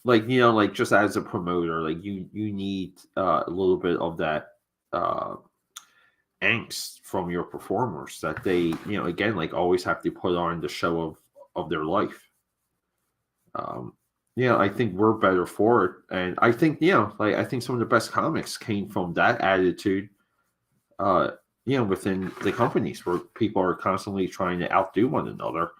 Like like just as a promoter, like you need a little bit of that angst from your performers that they again like always have to put on the show of their life. I think we're better for it, and I think like I think some of the best comics came from that attitude. Within the companies where people are constantly trying to outdo one another,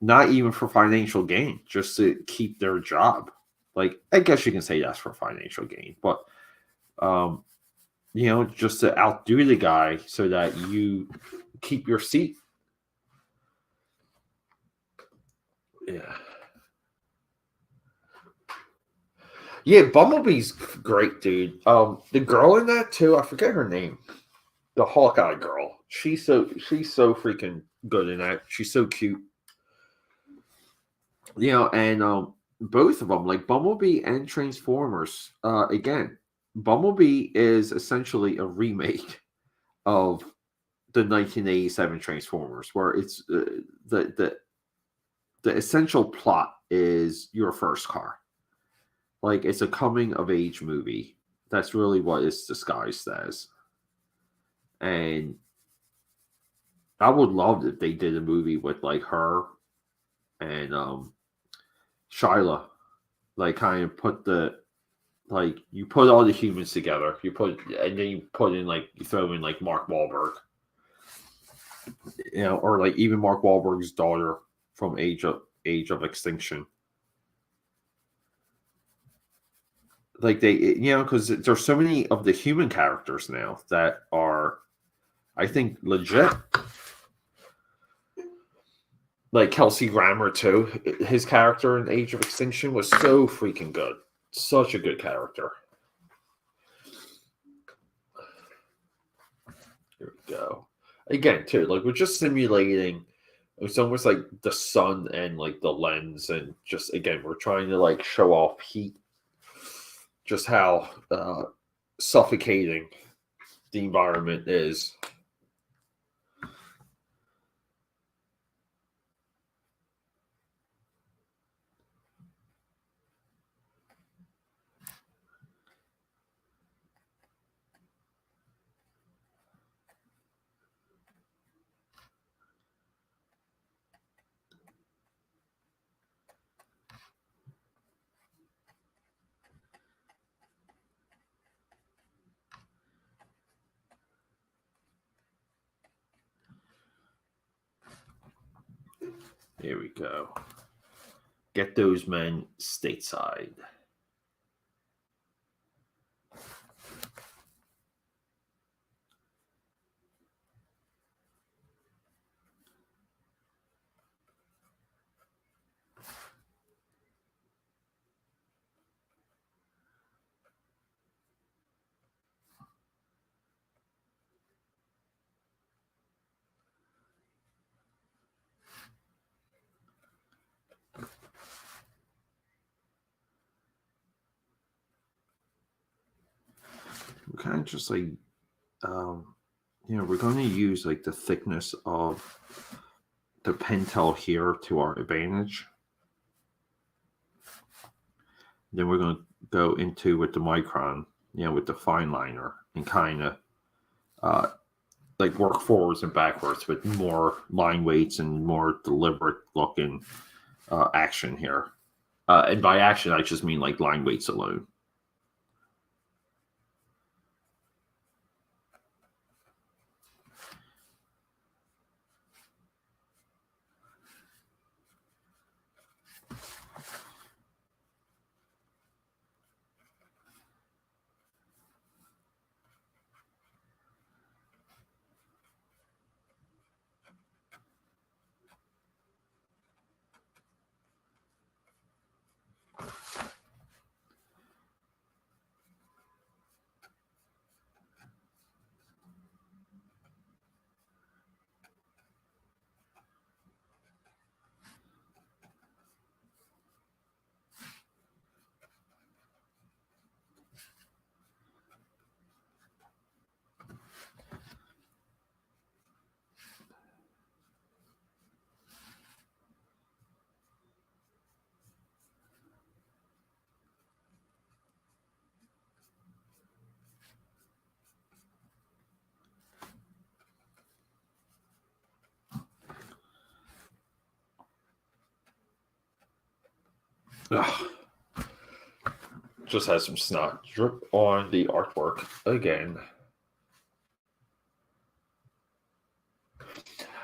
not even for financial gain, just to keep their job. Like, I guess you can say that's for financial gain, but, just to outdo the guy so that you keep your seat. Yeah. Yeah, Bumblebee's great, dude. The girl in that too, I forget her name. The Hawkeye girl. She's so freaking good in that. She's so cute. And both of them, like Bumblebee and Transformers, again, Bumblebee is essentially a remake of the 1987 Transformers, where it's the essential plot is your first car. Like it's a coming of age movie. That's really what it's disguised as. And I would love if they did a movie with like her and Shyla, like kind of put the like you put all the humans together, you put and then you put in like you throw in like Mark Wahlberg, or like even Mark Wahlberg's daughter from Age of Extinction. Like they, because there's so many of the human characters now that are, I think, legit. Like Kelsey Grammer too. His character in Age of Extinction was so freaking good. Such a good character. Here we go. Again, too, like we're just simulating. It's almost like the sun and like the lens, and just again, we're trying to like show off heat, just how suffocating the environment is. Here we go. Get those men stateside. We're kind of just like, we're going to use like the thickness of the Pentel here to our advantage. Then we're going to go into with the micron, with the fine liner, and kind of like work forwards and backwards with more line weights and more deliberate looking action here. And by action, I just mean like line weights alone. Ugh. Just has some snot drip on the artwork again.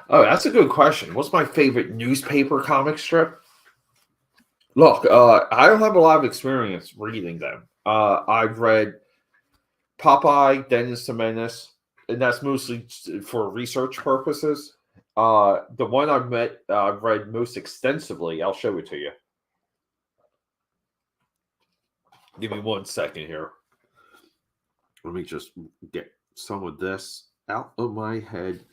Oh, that's a good question. What's my favorite newspaper comic strip? Look, I don't have a lot of experience reading them. I've read Popeye, Dennis the Menace, and that's mostly for research purposes. The one I've read most extensively, I'll show it to you. Give me 1 second here. Let me just get some of this out of my head.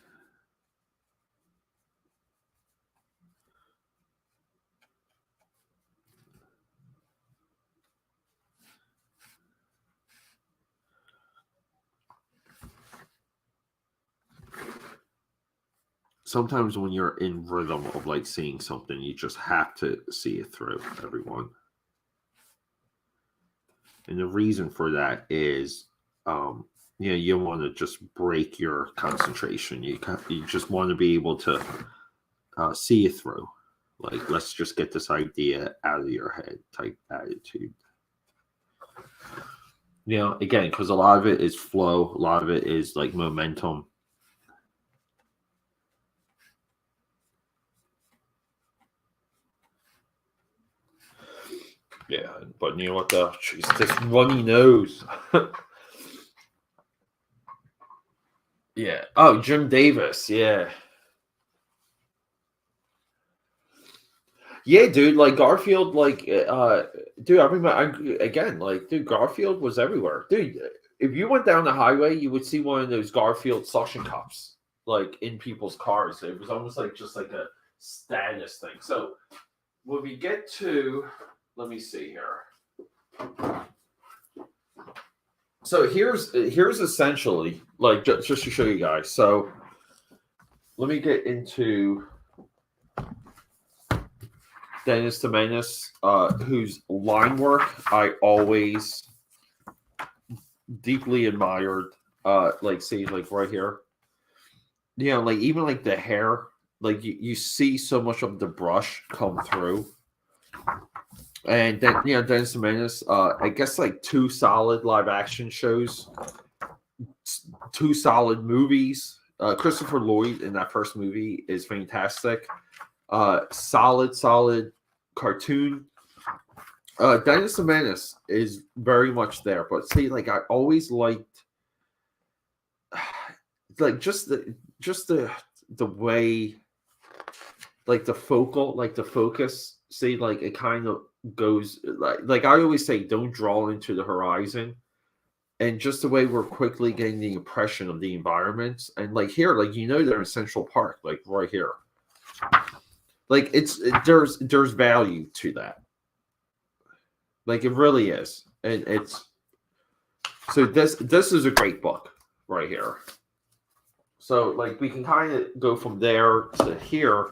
Sometimes when you're in rhythm of like seeing something, you just have to see it through, everyone. And the reason for that is, you don't want to just break your concentration. You just want to be able to see it through. Like, let's just get this idea out of your head type attitude. Again, because a lot of it is flow. A lot of it is like momentum. Yeah, but you know what the jeez, this runny nose. Yeah. Oh, Jim Davis. Yeah. Yeah, dude. Like Garfield. Like, dude. I remember again. Like, dude. Garfield was everywhere, dude. If you went down the highway, you would see one of those Garfield suction cups, like in people's cars. It was almost like just like a status thing. So when we get to, let me see here. So here's essentially like just to show you guys. So let me get into Dennis the Menace, whose line work I always deeply admired. Like see, like right here, like even like the hair, like you see so much of the brush come through. And then Dennis the Menace, I guess like 2 solid live action shows, 2 solid movies. Christopher Lloyd in that first movie is fantastic. Solid cartoon. Dennis the Menace is very much there, but see, like I always liked, like just the way, like the focus. See, like it kind of goes like I always say, don't draw into the horizon, and just the way we're quickly getting the impression of the environments, and like here, like they're in Central Park, like right here. Like there's value to that. Like it really is. And it's so this is a great book right here. So like we can kind of go from there to here.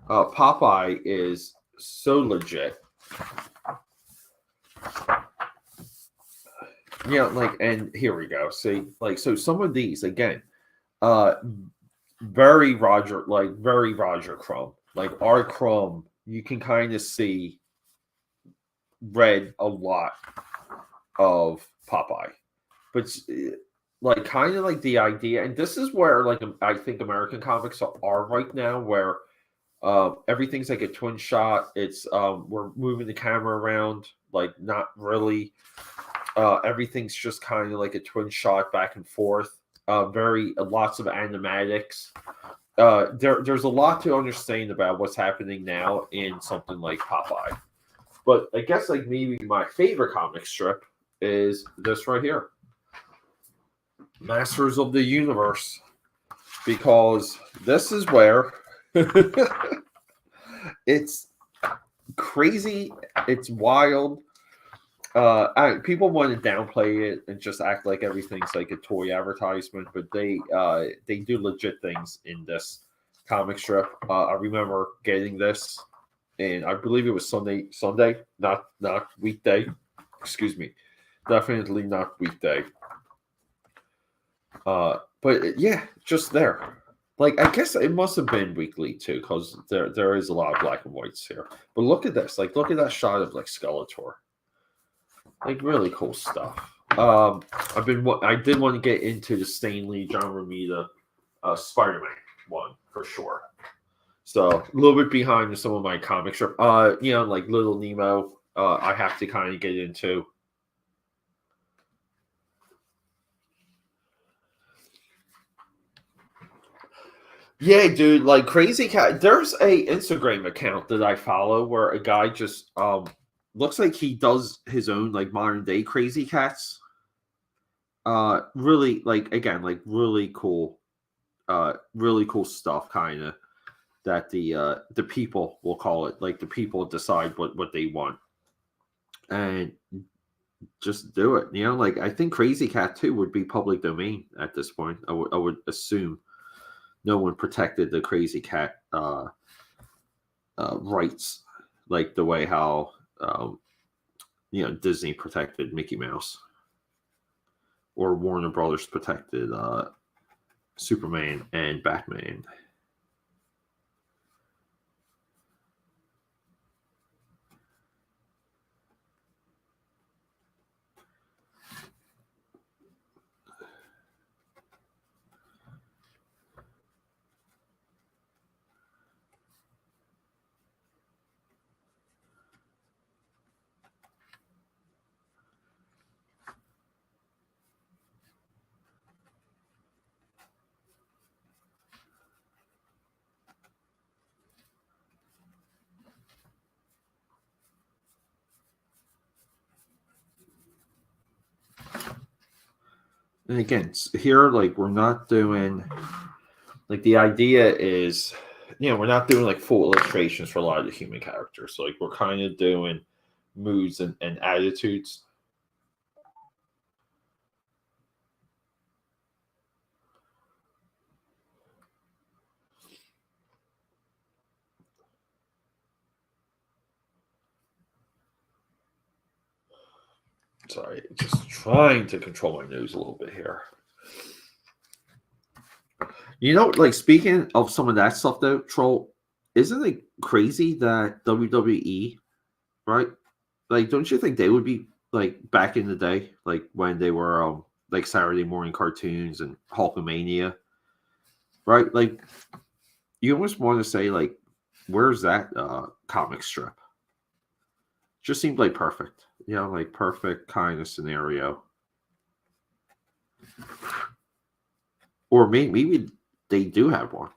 Popeye is so legit. Like, and here we go. See, like, so some of these again, very Roger Crumb. Like R. Crumb, you can kind of see read a lot of Popeye, but like kind of like the idea, and this is where like I think American comics are right now, where everything's like a twin shot. It's we're moving the camera around, like not really. Everything's just kind of like a twin shot back and forth. Very lots of animatics. There's a lot to understand about what's happening now in something like Popeye. But I guess like maybe my favorite comic strip is this right here, Masters of the Universe, because this is where it's crazy, it's wild. People want to downplay it and just act like everything's like a toy advertisement, but they do legit things in this comic strip. I remember getting this, and I believe it was Sunday, not weekday. Excuse me, definitely not weekday. But yeah, just there. Like I guess it must have been weekly too, because there is a lot of black and whites here. But look at this, like look at that shot of like Skeletor. Like really cool stuff. I did want to get into the Stan Lee, John Romita, Spider-Man one for sure. So a little bit behind some of my comic strip. Like Little Nemo. I have to kind of get into. Yeah, dude. Like Crazy Cat. There's a Instagram account that I follow where a guy just looks like he does his own like modern day Crazy Cats. Really like again like really cool stuff kind of that the people will call it, like the people decide what they want and just do it. Like I think Crazy Cat 2 would be public domain at this point. I would assume no one protected the Crazy Cat rights like the way how Disney protected Mickey Mouse, or Warner Brothers protected Superman and Batman. And again, here, like, we're not doing, like, the idea is, we're not doing like full illustrations for a lot of the human characters. So, like, we're kind of doing moods and attitudes. Sorry, just trying to control my nose a little bit here. Like, speaking of some of that stuff, though, Troll, isn't it crazy that WWE, right? Like, don't you think they would be, like, back in the day, like, when they were, like, Saturday morning cartoons and Hulkamania, right? Like, you almost want to say, like, where's that comic strip? Just seemed like perfect, like perfect kind of scenario. Or maybe they do have one.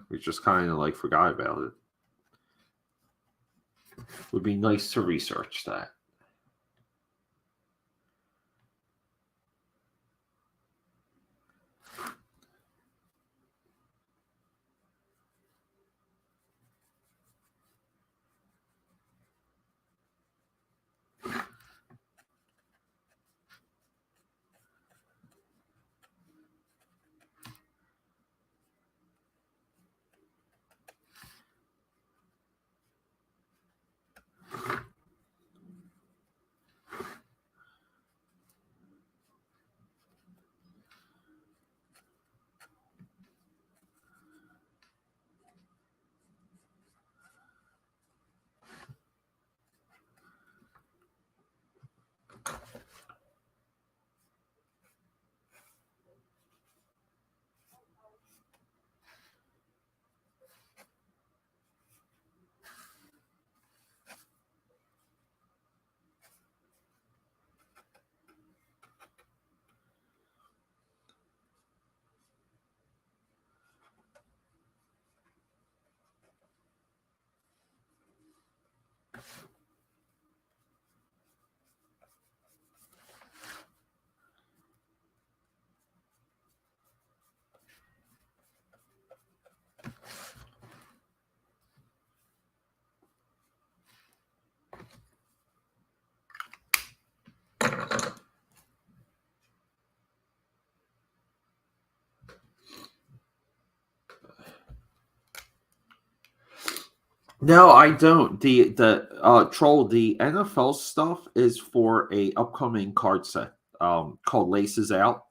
We just kind of like forgot about it. Would be nice to research that. No, I don't. The Troll, the NFL stuff is for a upcoming card set called Laces Out.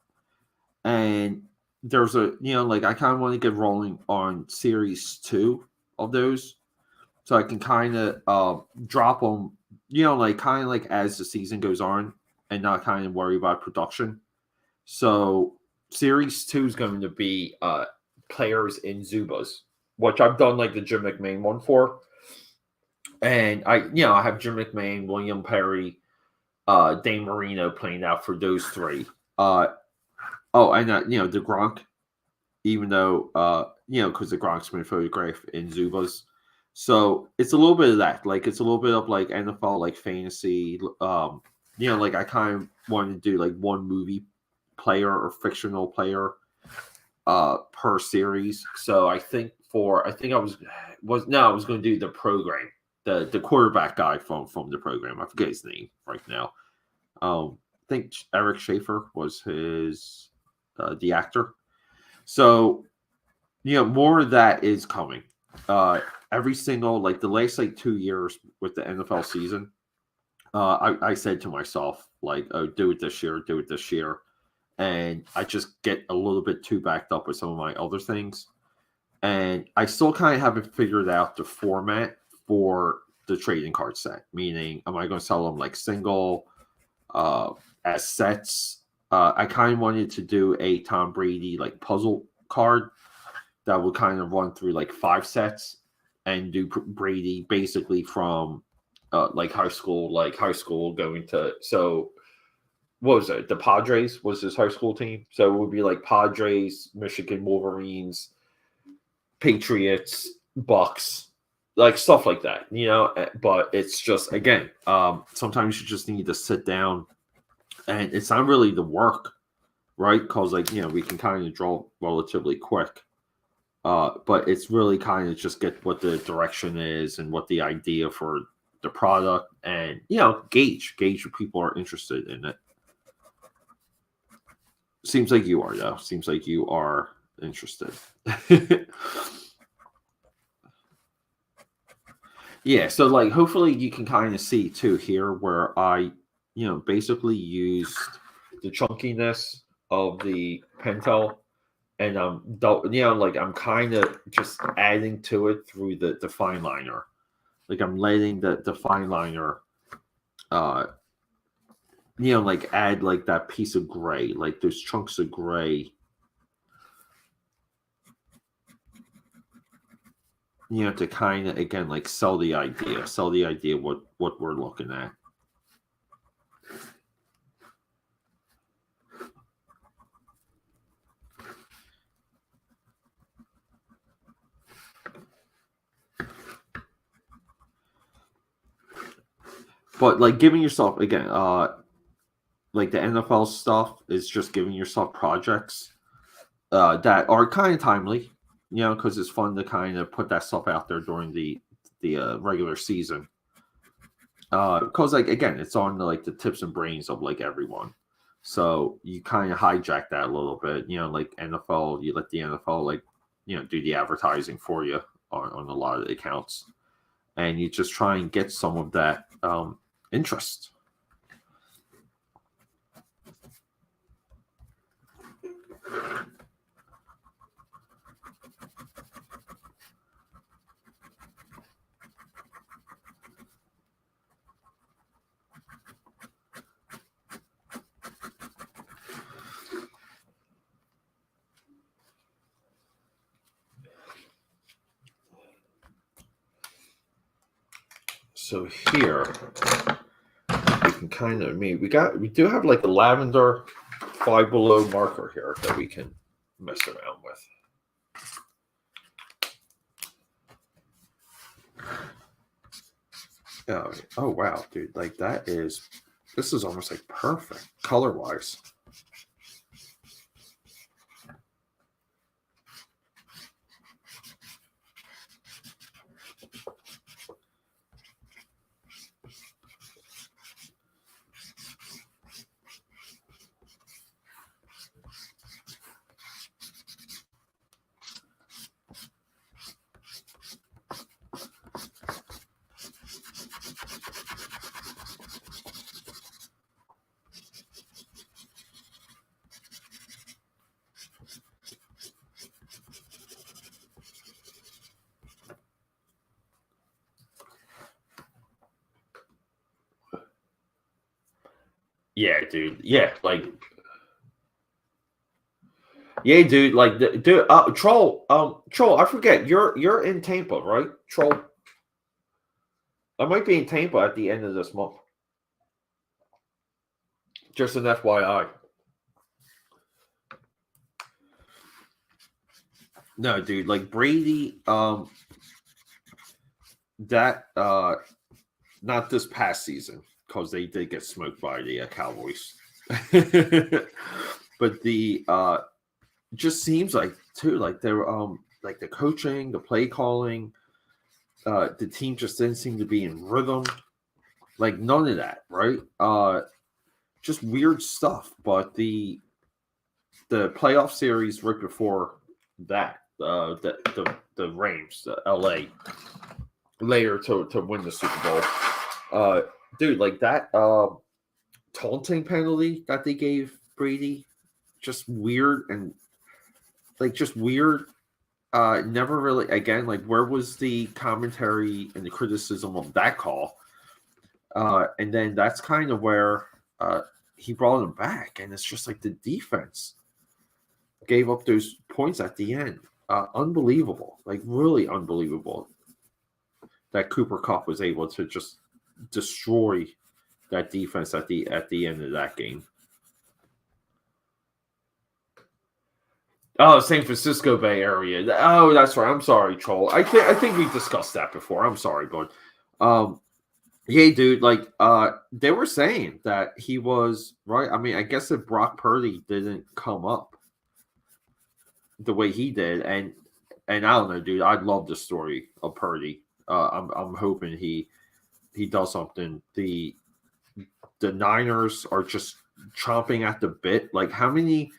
And there's like, I kind of want to get rolling on series 2 of those, so I can kind of drop them, like, kind of like as the season goes on, and not kind of worry about production. So series 2 is going to be players in Zubas, which I've done like the Jim McMahon one for. And I have Jim McMahon, William Perry, Dan Marino playing out for those 3. And the Gronk, even though because the Gronk's been photographed in Zubas. So it's a little bit of that. Like, it's a little bit of like NFL, like fantasy. Like, I kind of wanted to do like one movie player or fictional player per series. So I think I was going to do the program, the quarterback guy from the program. I forget his name right now. I think Eric Schaefer was his the actor. So more of that is coming. Every single, like, the last like 2 years with the NFL season, I said to myself, like, oh, do it this year, do it this year. And I just get a little bit too backed up with some of my other things. And I still kind of haven't figured out the format for the trading card set. Meaning, am I going to sell them like single, as sets? I kind of wanted to do a Tom Brady like puzzle card that would kind of run through like 5 sets and do Brady basically from like high school going to, so what was it? The Padres was his high school team. So it would be like Padres, Michigan Wolverines, Patriots, Bucks, like stuff like that, But it's just, again, sometimes you just need to sit down, and it's not really the work, right? Because we can kind of draw relatively quick. But it's really kind of just get what the direction is and what the idea for the product, and gauge if people are interested in it. Seems like you are, though. Seems like you are interested. Yeah, so like hopefully you can kind of see too here where I, basically used the chunkiness of the Pentel, and I'm kind of just adding to it through the fine liner. Like I'm letting the fine liner, like add like that piece of gray, like those chunks of gray, to kind of, again, like sell the idea what we're looking at. But like giving yourself, again, like the NFL stuff is just giving yourself projects that are kind of timely, because it's fun to kind of put that stuff out there during the regular season. Because like again, it's on like the tips and brains of like everyone. So you kind of hijack that a little bit, like NFL. You let the NFL like do the advertising for you on a lot of the accounts, and you just try and get some of that interest. So here we can kind of, we do have like a lavender Five Below marker here that we can mess around with. Oh wow, dude! Like this is almost like perfect color wise. Yeah, dude. Yeah, like. Yeah, dude. Like, dude. Troll. Troll. I forget. You're in Tampa, right? Troll. I might be in Tampa at the end of this month. Just an FYI. No, dude. Like Brady. That. Not this past season, because they did get smoked by the Cowboys. But the just seems like too, like they're like the coaching, the play calling, the team just didn't seem to be in rhythm. Like none of that, right? Just weird stuff. But the playoff series right before that, the Rams, the LA, later to win the Super Bowl. dude, like that taunting penalty that they gave Brady, just weird and like just weird. Never really again like where was the commentary and the criticism of that call? And then that's kind of where he brought him back, and it's just like the defense gave up those points at the end. Unbelievable, like really unbelievable that Cooper Cup was able to just destroy that defense at the end of that game. Oh, San Francisco Bay Area. Oh, that's right. I'm sorry, Troll. I think we discussed that before. I'm sorry, bud. Yeah, dude. Like, they were saying that he was right. I mean, I guess if Brock Purdy didn't come up the way he did, and I don't know, dude. I love the story of Purdy. I'm hoping he does something. The Niners are just chomping at the bit. Like, how many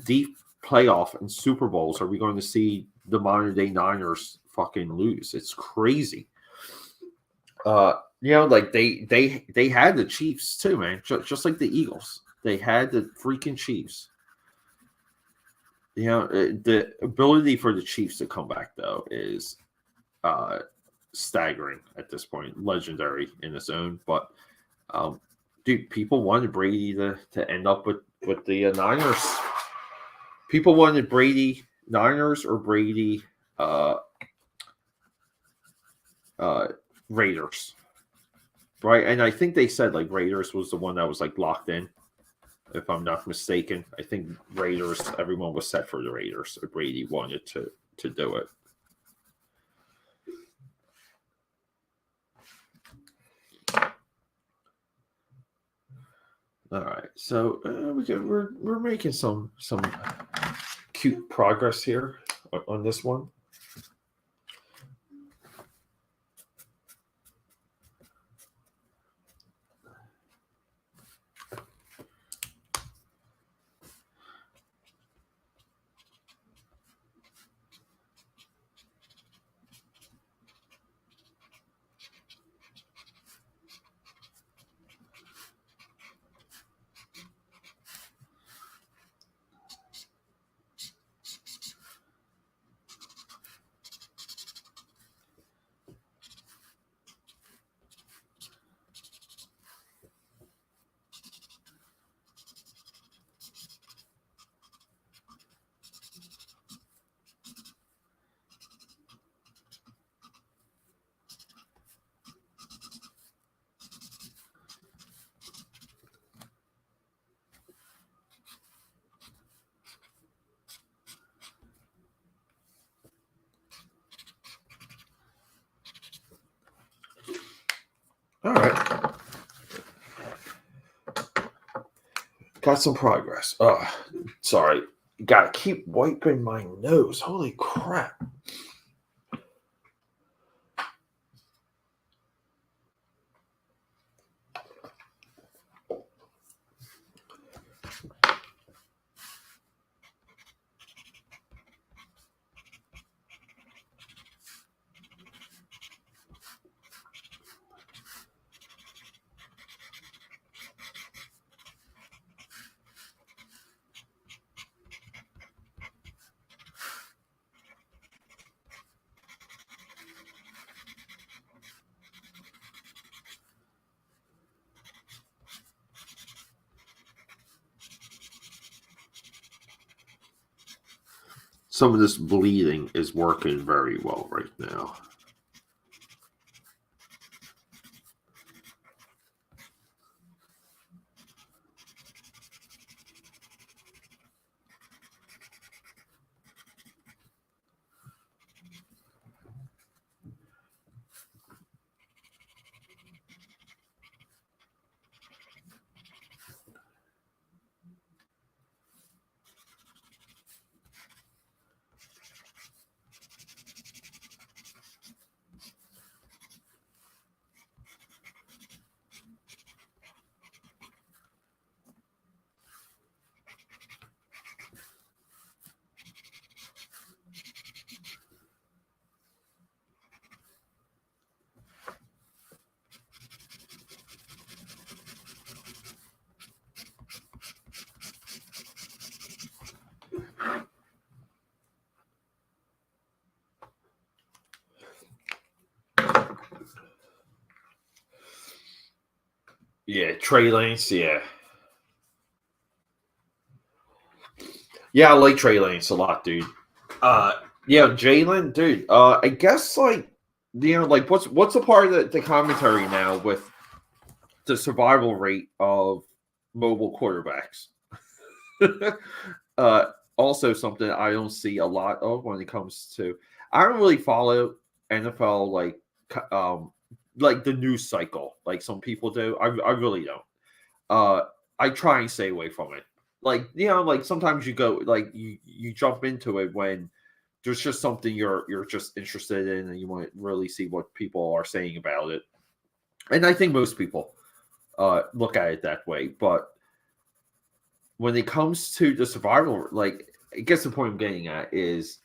deep playoff and Super Bowls are we going to see the modern day Niners fucking lose? It's crazy. Like they had the Chiefs too, man. Just like the Eagles, they had the freaking Chiefs. The ability for the Chiefs to come back though is staggering at this point, legendary in its own. But dude, people wanted Brady to end up with the Niners. People wanted Brady Niners or Brady Raiders, right? And I think they said like Raiders was the one that was like locked in, if I'm not mistaken. I think Raiders, everyone was set for the Raiders. If Brady wanted to do it. All right, so we're making some cute progress here on this one. All right. Got some progress. Oh, sorry. Gotta keep wiping my nose. Holy crap. Some of this bleeding is working very well right now. Yeah, Trey Lance. Yeah, yeah, I like Trey Lance a lot, dude. Uh, yeah, Jalen, dude. I guess like like what's a part of the commentary now with the survival rate of mobile quarterbacks? uh, also something I don't see a lot of when it comes to. I don't really follow NFL like the news cycle like some people do. I really don't. Uh, I try and stay away from it. Like like sometimes you go like you jump into it when there's just something you're just interested in and you want to really see what people are saying about it. And I think most people look at it that way. But when it comes to the survival, like I guess the point I'm getting at is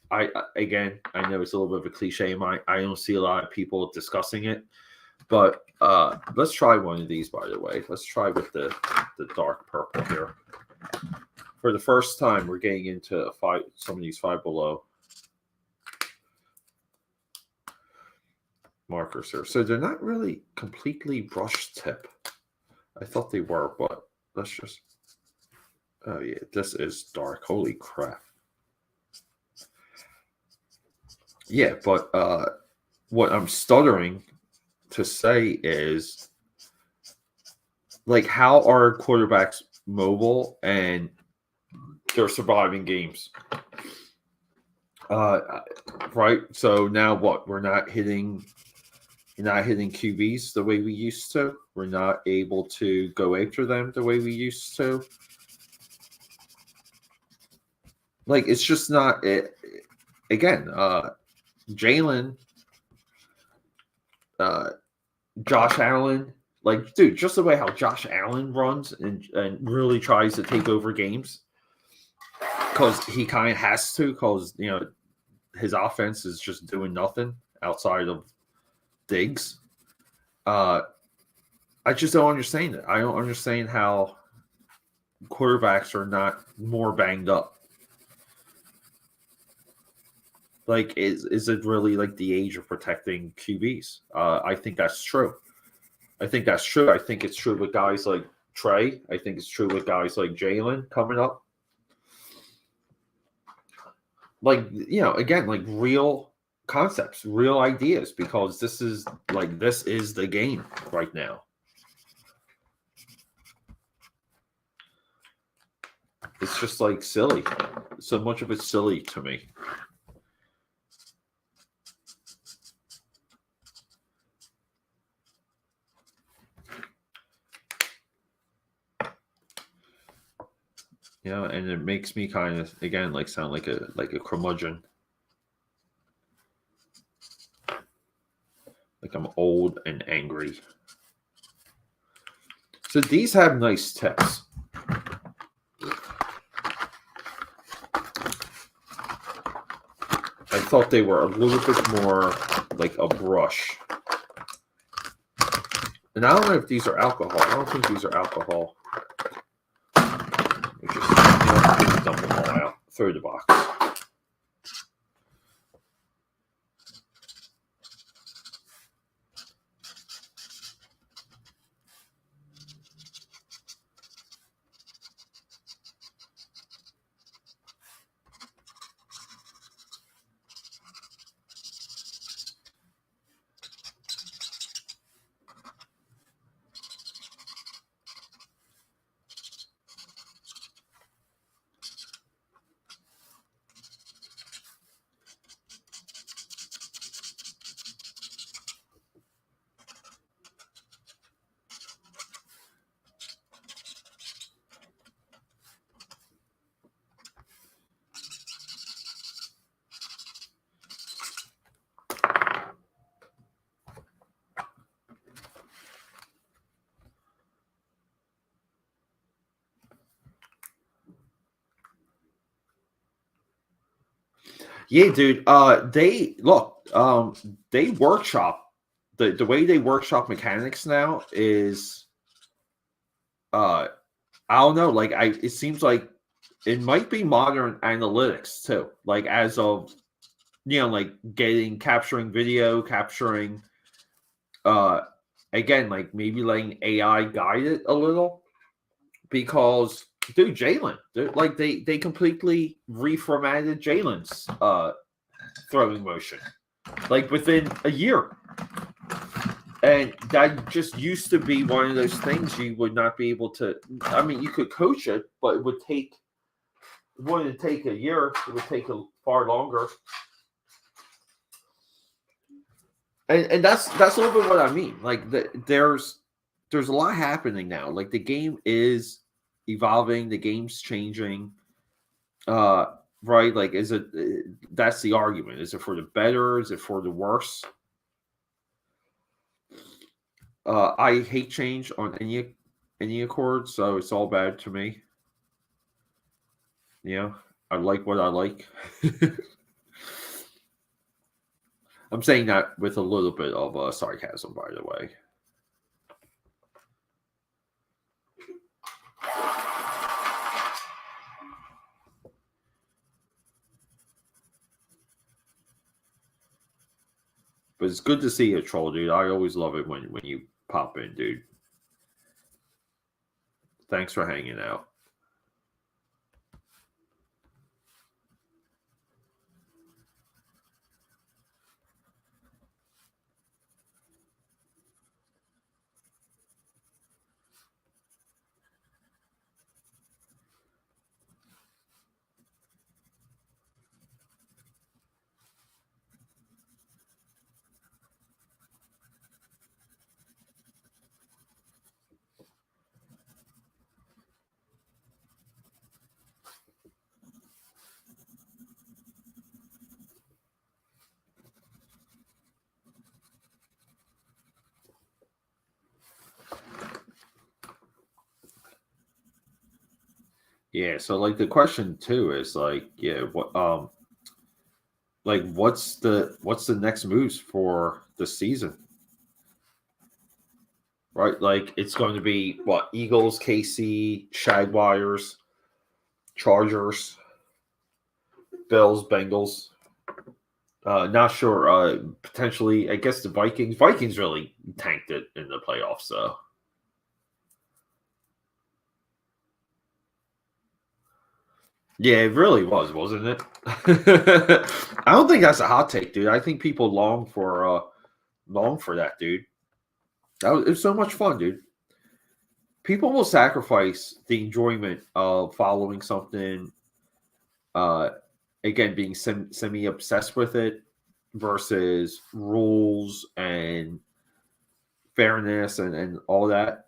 again I know it's a little bit of a cliche. I don't see a lot of people discussing it, but let's try one of these. By the way, let's try with the dark purple here. For the first time, we're getting into some of these Five Below markers here. So they're not really completely brush tip. I thought they were, but let's just. Oh yeah, this is dark. Holy crap. Yeah, but what I'm stuttering to say is like how are quarterbacks mobile and they're surviving games. Right. So now what? We're not hitting QBs the way we used to. We're not able to go after them the way we used to. Like it's just not it. Again, Jalen, Josh Allen, like dude, just the way how Josh Allen runs and really tries to take over games because he kind of has to because his offense is just doing nothing outside of Diggs. I just don't understand it. I don't understand how quarterbacks are not more banged up. Like, is it really like the age of protecting QBs? I think that's true. I think that's true. I think it's true with guys like Trey. I think it's true with guys like Jalen coming up. Like, again, like real concepts, real ideas, because this is the game right now. It's just like silly. So much of it's silly to me. And it makes me kind of again like sound like a curmudgeon. Like I'm old and angry. So these have nice tips. I thought they were a little bit more like a brush. And I don't know if these are alcohol. I don't think these are alcohol. We just dump them all out. Throw the box. Yeah, dude. They workshop the way they workshop mechanics now is I don't know, like it seems like it might be modern analytics too. Like as of like capturing video, capturing again, like maybe letting AI guide it a little, because dude, Jalen, like they completely reformatted Jalen's throwing motion, like within a year. And that just used to be one of those things you would not be able to. I mean, you could coach it, but it wouldn't take a year. It would take a far longer. And that's a little bit what I mean. Like there's a lot happening now. Like the game is evolving, the game's changing. Right? Like, is it? That's the argument. Is it for the better? Is it for the worse? I hate change on any accord, so it's all bad to me. Yeah, I like what I like. I'm saying that with a little bit of sarcasm, by the way. But it's good to see you, Troll, dude. I always love it when you pop in, dude. Thanks for hanging out. Yeah, so like the question too is like, yeah, what like what's the next moves for the season? Right? Like it's going to be what, Eagles, KC, Jaguars, Chargers, Bills, Bengals. Not sure. Potentially, I guess the Vikings. Vikings really tanked it in the playoffs, so. Yeah, it really was, wasn't it? I don't think that's a hot take, dude. I think people long for that, dude. It was so much fun, dude. People will sacrifice the enjoyment of following something, uh, again, being semi obsessed with it, versus rules and fairness and all that.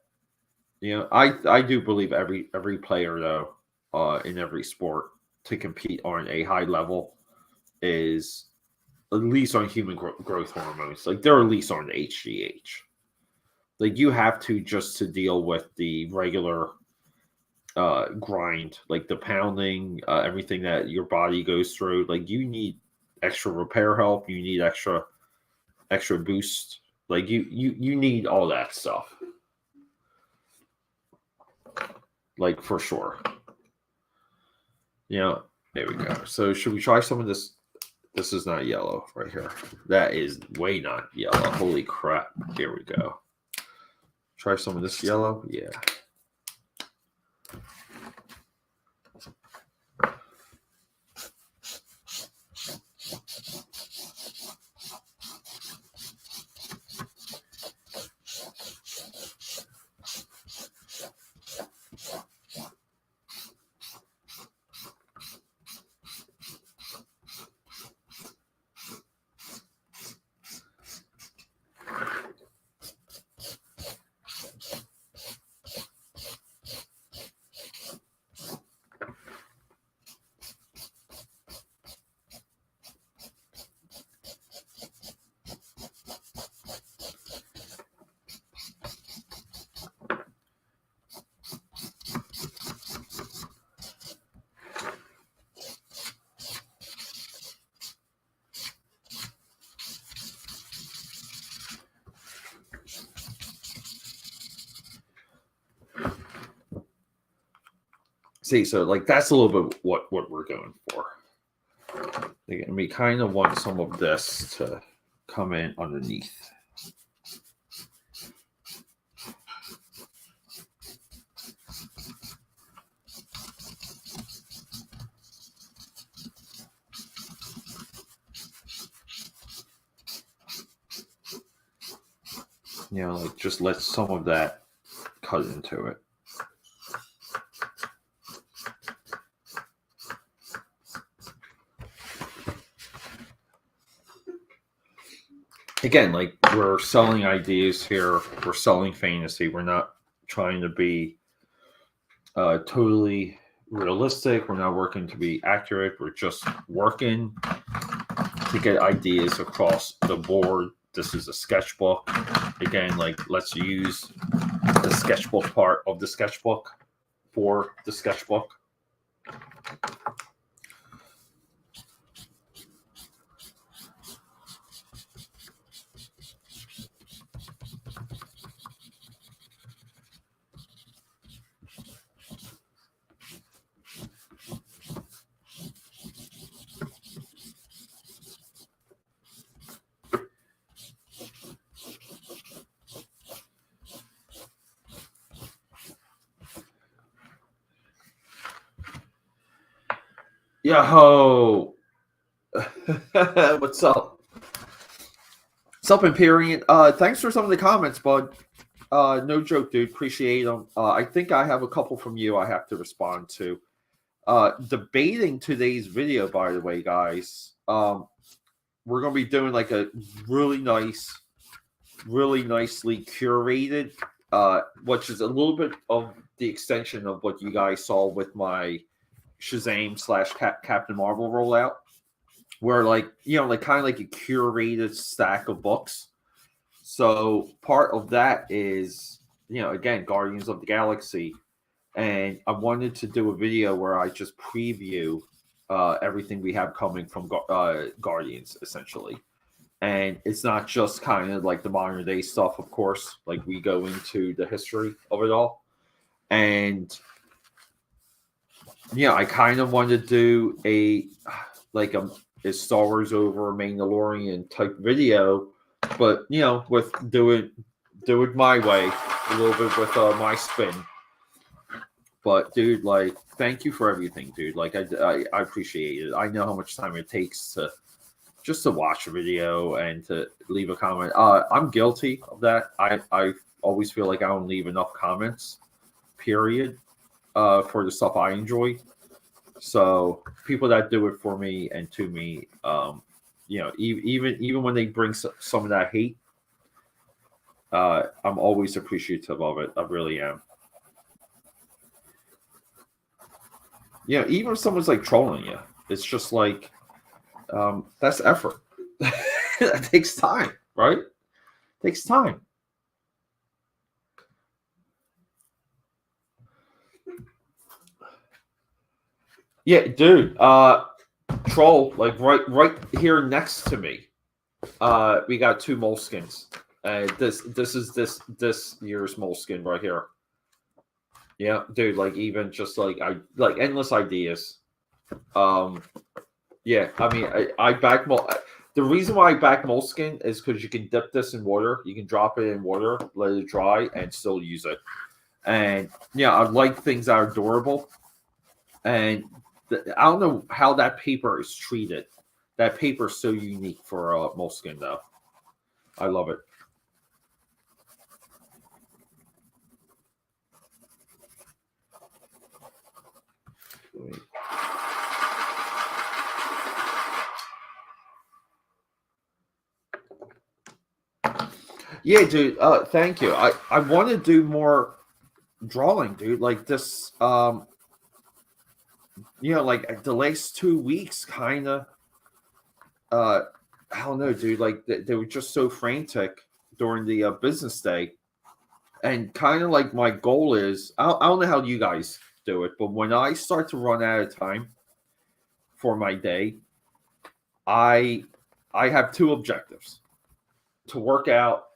You know, I do believe every player though, in every sport, to compete on a high level is at least on human growth hormones. Like they're at least on HGH. Like you have to, just to deal with the regular grind, like the pounding, everything that your body goes through. Like you need extra repair help. You need extra boost. Like you need all that stuff. Like for sure. You know, there we go. So should we try some of this? This is not yellow right here. That is way not yellow. Holy crap. Here we go. Try some of this yellow. Yeah. See, so like that's a little bit what we're going for. And we kind of want some of this to come in underneath. You know, like just let some of that cut into it. Again, like we're selling ideas here. We're selling fantasy. We're not trying to be totally realistic. We're not working to be accurate. We're just working to get ideas across the board. This is a sketchbook. Again, like let's use the sketchbook part of the sketchbook for the sketchbook. Yo, what's up? What's up, Empyrean? Thanks for some of the comments, bud. No joke, dude. Appreciate them. I think I have a couple from you I have to respond to. Debating today's video, by the way, guys. We're gonna be doing like a really nicely curated, which is a little bit of the extension of what you guys saw with my Shazam / Captain Marvel rollout, where like like kind of like a curated stack of books. So part of that is again Guardians of the Galaxy, and I wanted to do a video where I just preview everything we have coming from Guardians essentially, and it's not just kind of like the modern day stuff. Of course, like we go into the history of it all, and I kind of want to do a is Star Wars over Mandalorian type video, but with do it my way, a little bit with my spin. But dude, like, thank you for everything, dude. Like, I appreciate it. I know how much time it takes to just to watch a video and to leave a comment. I'm guilty of that. I always feel like I don't leave enough comments, period. For the stuff I enjoy. So people that do it for me and to me, even when they bring some of that hate, I'm always appreciative of it. I really am. Even if someone's like trolling you, it's just like that's effort. That takes time, right? It takes time. Yeah, dude. Troll, like right here next to me. We got two moleskins. This is this year's moleskin right here. Yeah, dude. Like even just like I like endless ideas. Yeah. I mean, I back the reason why I back moleskin is because you can dip this in water. You can drop it in water, let it dry, and still use it. And I like things that are durable. And I don't know how that paper is treated. That paper is so unique for moleskin, though. I love it. Yeah, dude. Thank you. I want to do more drawing, dude. Like this. Like the last 2 weeks, kind of. I don't know, dude. Like they were just so frantic during the business day, and kind of like my goal is, I don't know how you guys do it, but when I start to run out of time for my day, I have two objectives: to work out,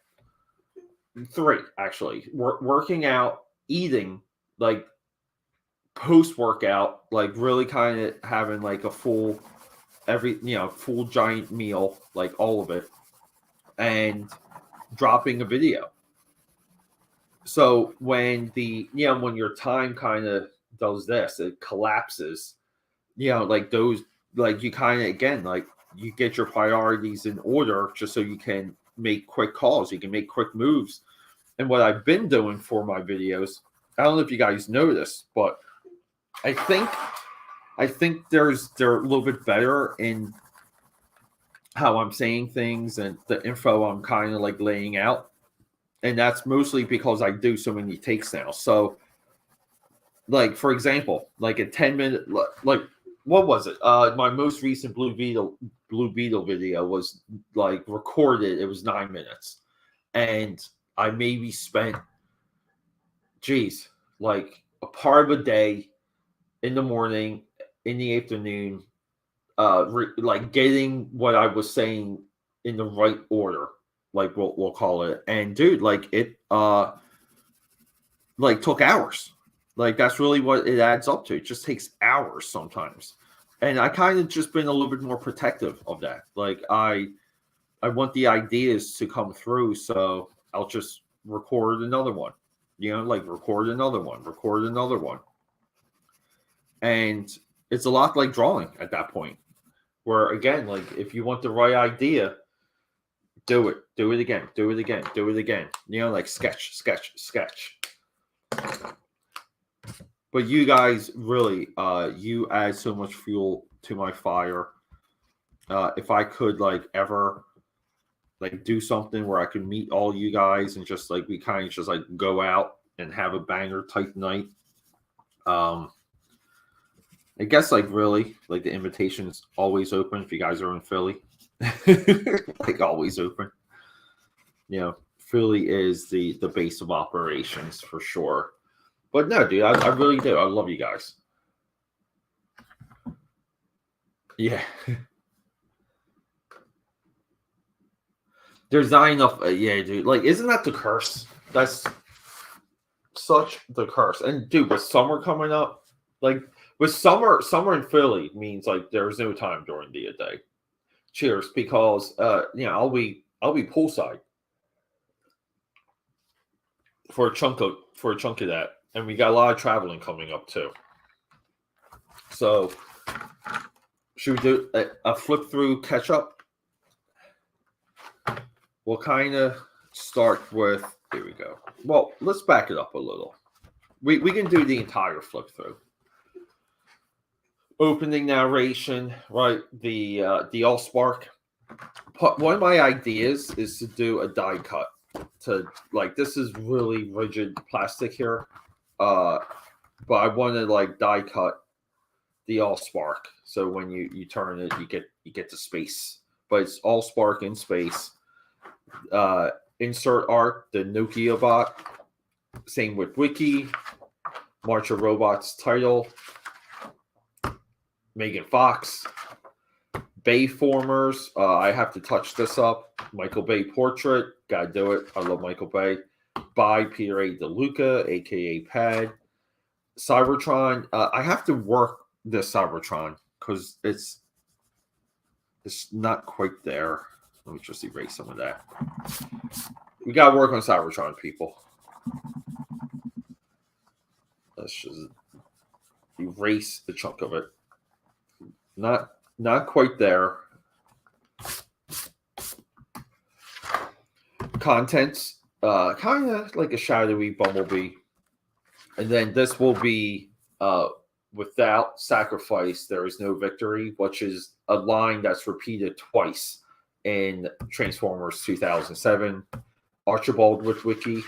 three actually, working out, eating, like post workout, like really kind of having like a full full giant meal, like all of it, and dropping a video. So when when your time kind of does this, it collapses, like those, like you kind of, again, like you get your priorities in order just so you can make quick calls. You can make quick moves. And what I've been doing for my videos, I don't know if you guys know this, but I think they're a little bit better in how I'm saying things and the info I'm kind of like laying out. And that's mostly because I do so many takes now. So, like, for example, like a 10-minute, like, what was it? My most recent Blue Beetle video was like recorded. It was 9 minutes. And I maybe spent, like a part of a day in the morning, in the afternoon, like getting what I was saying in the right order, like we'll call it. And dude, like it like took hours. Like that's really what it adds up to. It just takes hours sometimes. And I kind of just been a little bit more protective of that. Like I want the ideas to come through, so I'll just record another one. Like record another one. And it's a lot like drawing at that point. Where again, like if you want the right idea, do it again. Like sketch. But you guys really, you add so much fuel to my fire. If I could like ever like do something where I could meet all you guys and just like we kind of just like go out and have a banger type night. I guess like really like the invitation's always open if you guys are in Philly. Like always open. Philly is the base of operations for sure. But no, dude, I really do. I love you guys. Yeah. There's not enough. Yeah, dude. Like, isn't that the curse? That's such the curse. And dude, with summer coming up, like with summer in Philly means like there's no time during the day. Cheers, because I'll be poolside for a chunk of that. And we got a lot of traveling coming up too. So should we do a flip through catch up? We'll kind of start with, here we go. Well, let's back it up a little. We can do the entire flip through. Opening narration, right? The Allspark. One of my ideas is to do a die cut. To like, this is really rigid plastic here. But I want to like die cut the Allspark. So when you turn it, you get the space. But it's Allspark in space. Insert art, the Nokia bot. Same with Wiki. March of Robots title. Megan Fox. Bayformers. I have to touch this up. Michael Bay portrait. Gotta do it. I love Michael Bay. By Peter A. DeLuca, aka Pad. Cybertron. I have to work this Cybertron because it's not quite there. Let me just erase some of that. We got to work on Cybertron, people. Let's just erase the chunk of it. Not quite there. Contents, kind of like a shadowy Bumblebee. And then this will be without sacrifice, there is no victory, which is a line that's repeated twice in Transformers 2007. Archibald with Wiki.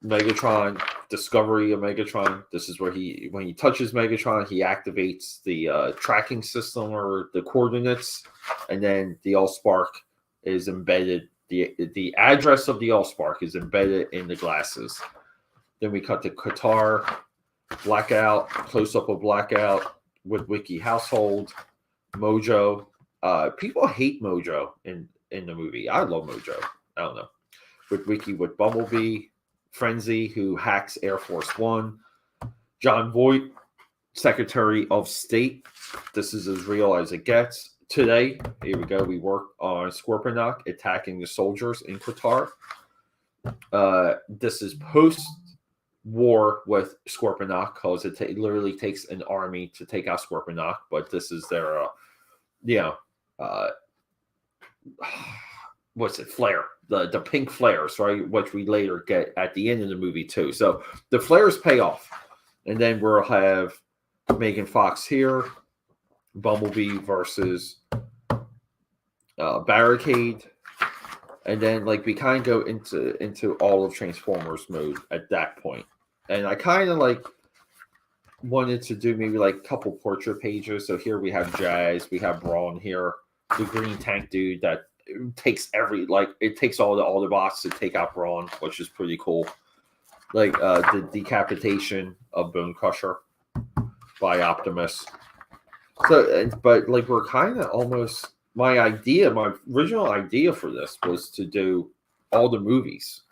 Megatron, discovery of Megatron. This is where when he touches Megatron, he activates the tracking system or the coordinates, and then the Allspark is embedded. The address of the Allspark is embedded in the glasses. Then we cut to Qatar, Blackout, close up of Blackout with Wiki household, Mojo. People hate Mojo in the movie. I love Mojo. I don't know. With Wiki with Bumblebee. Frenzy, who hacks Air Force One. John Voight, Secretary of State. This is as real as it gets. Today, here we go. We work on Scorponok attacking the soldiers in Qatar. This is post-war with Scorponok because it literally takes an army to take out what's it, flare, the pink flares, right? Which we later get at the end of the movie too. So the flares pay off, and then we'll have Megan Fox here, Bumblebee versus Barricade, and then like we kind of go into all of Transformers mode at that point. And I kind of like wanted to do maybe like a couple portrait pages. So here we have Jazz, we have Brawn here, the green tank dude that takes it takes all the Autobots to take out Brawn, which is pretty cool. Like the decapitation of Bone Crusher by Optimus. So, but like we're kind of almost my original idea for this was to do all the movies,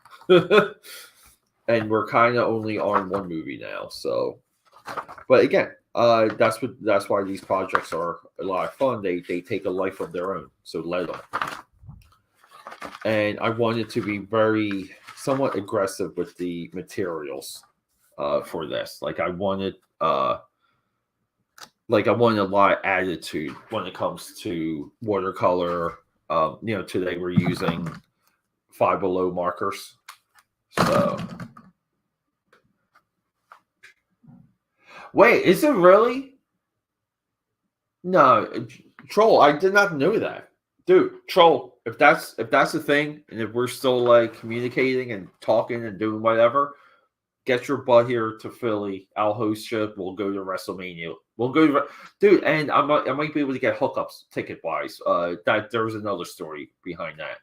and we're kind of only on one movie now. So, but again, that's why these projects are a lot of fun. They take a life of their own. So let them. And I wanted to be somewhat aggressive with the materials for this. Like I wanted a lot of attitude when it comes to watercolor. Today we're using Five Below markers. So, wait, is it really? No, Troll. I did not know that, dude. Troll. If that's the thing, and if we're still like communicating and talking and doing whatever, get your butt here to Philly. I'll host you. We'll go to WrestleMania. We'll go to, dude, and I might be able to get hookups ticket wise. That there's another story behind that.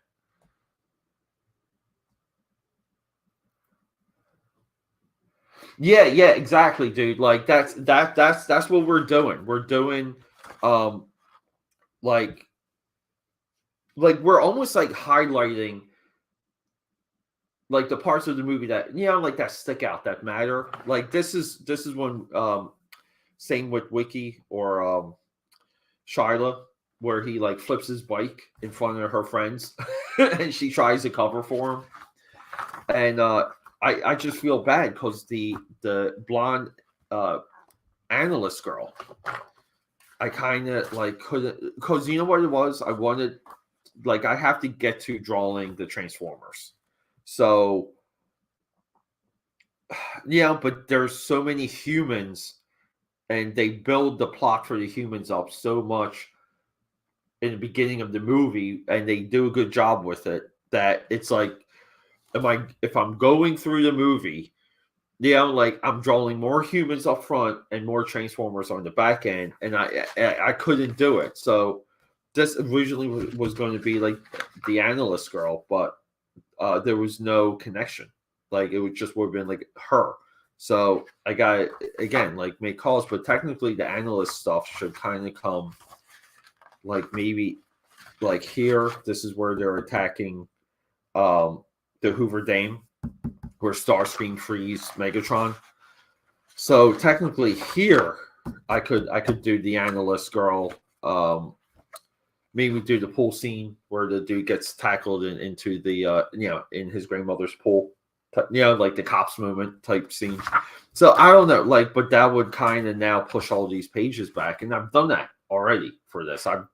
Yeah, exactly, dude. Like that's what we're doing. We're doing, like we're almost like highlighting like the parts of the movie that like that stick out, that matter. Like this is when same with Wiki or Shyla, where he like flips his bike in front of her friends and she tries to cover for him. And I just feel bad because the blonde analyst girl, I kind of like couldn't, because you know what it was? I wanted, like, I have to get to drawing the Transformers. So, yeah, but there's so many humans and they build the plot for the humans up so much in the beginning of the movie and they do a good job with it that it's like, if I'm going through the movie, like I'm drawing more humans up front and more Transformers on the back end, and I couldn't do it. So this originally was going to be like the analyst girl, but there was no connection. Like it would have been like her. So I got again like make calls, but technically the analyst stuff should kind of come like maybe like here. This is where they're attacking the Hoover Dame, where Starscream frees Megatron. So technically here, I could do the analyst girl. Maybe do the pool scene where the dude gets tackled into the in his grandmother's pool. Like the cops moment type scene. So I don't know, like, but that would kind of now push all these pages back, and I've done that already for this. I've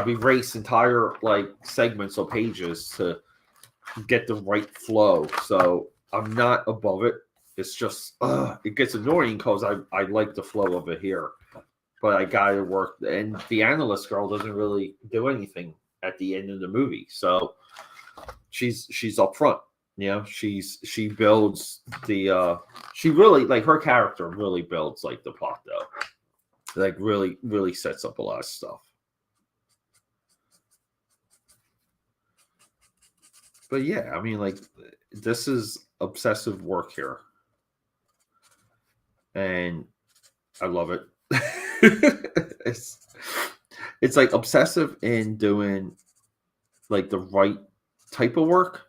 erased entire like segments of pages to get the right flow. So I'm not above it. It's just it gets annoying because I like the flow of it here, but I gotta work. And the analyst girl doesn't really do anything at the end of the movie, so she's up front. She builds the she really like her character really builds like the plot though, like really sets up a lot of stuff. But yeah, I mean, like, this is obsessive work here. And I love it. it's like obsessive in doing like the right type of work.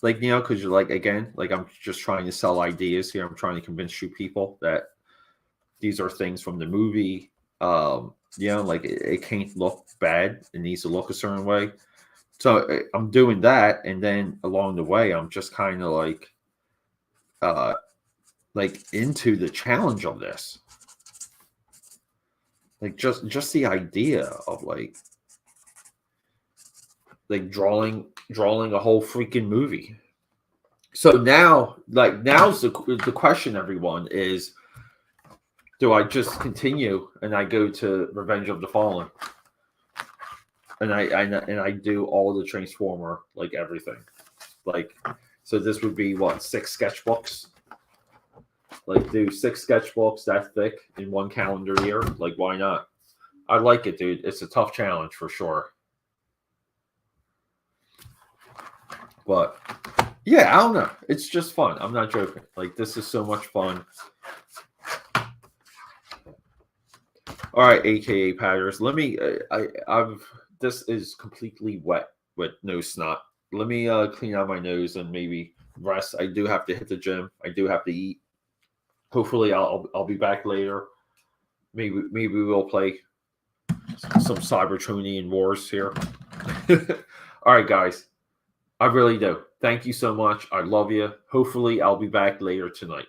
Like, because you're like, again, like I'm just trying to sell ideas here. I'm trying to convince you people that these are things from the movie. Like it can't look bad. It needs to look a certain way. So I'm doing that, and then along the way, I'm just kind of like into the challenge of this, like just the idea of like like drawing a whole freaking movie. So now, like now's the question, everyone, is do I just continue and I go to Revenge of the Fallen and I do all the Transformer, like everything, like, so this would be what, 6 sketchbooks, like do 6 sketchbooks that thick in 1 calendar year. Like, why not? I like it, dude. It's a tough challenge for sure, but yeah, I don't know. It's just fun. I'm not joking. Like, this is so much fun. All right, AKA Patters. Let me. I've. This is completely wet with no snot. Let me clean out my nose and maybe rest. I do have to hit the gym. I do have to eat. Hopefully, I'll be back later. Maybe we'll play some Cybertronian wars here. All right, guys. I really do. Thank you so much. I love you. Hopefully, I'll be back later tonight.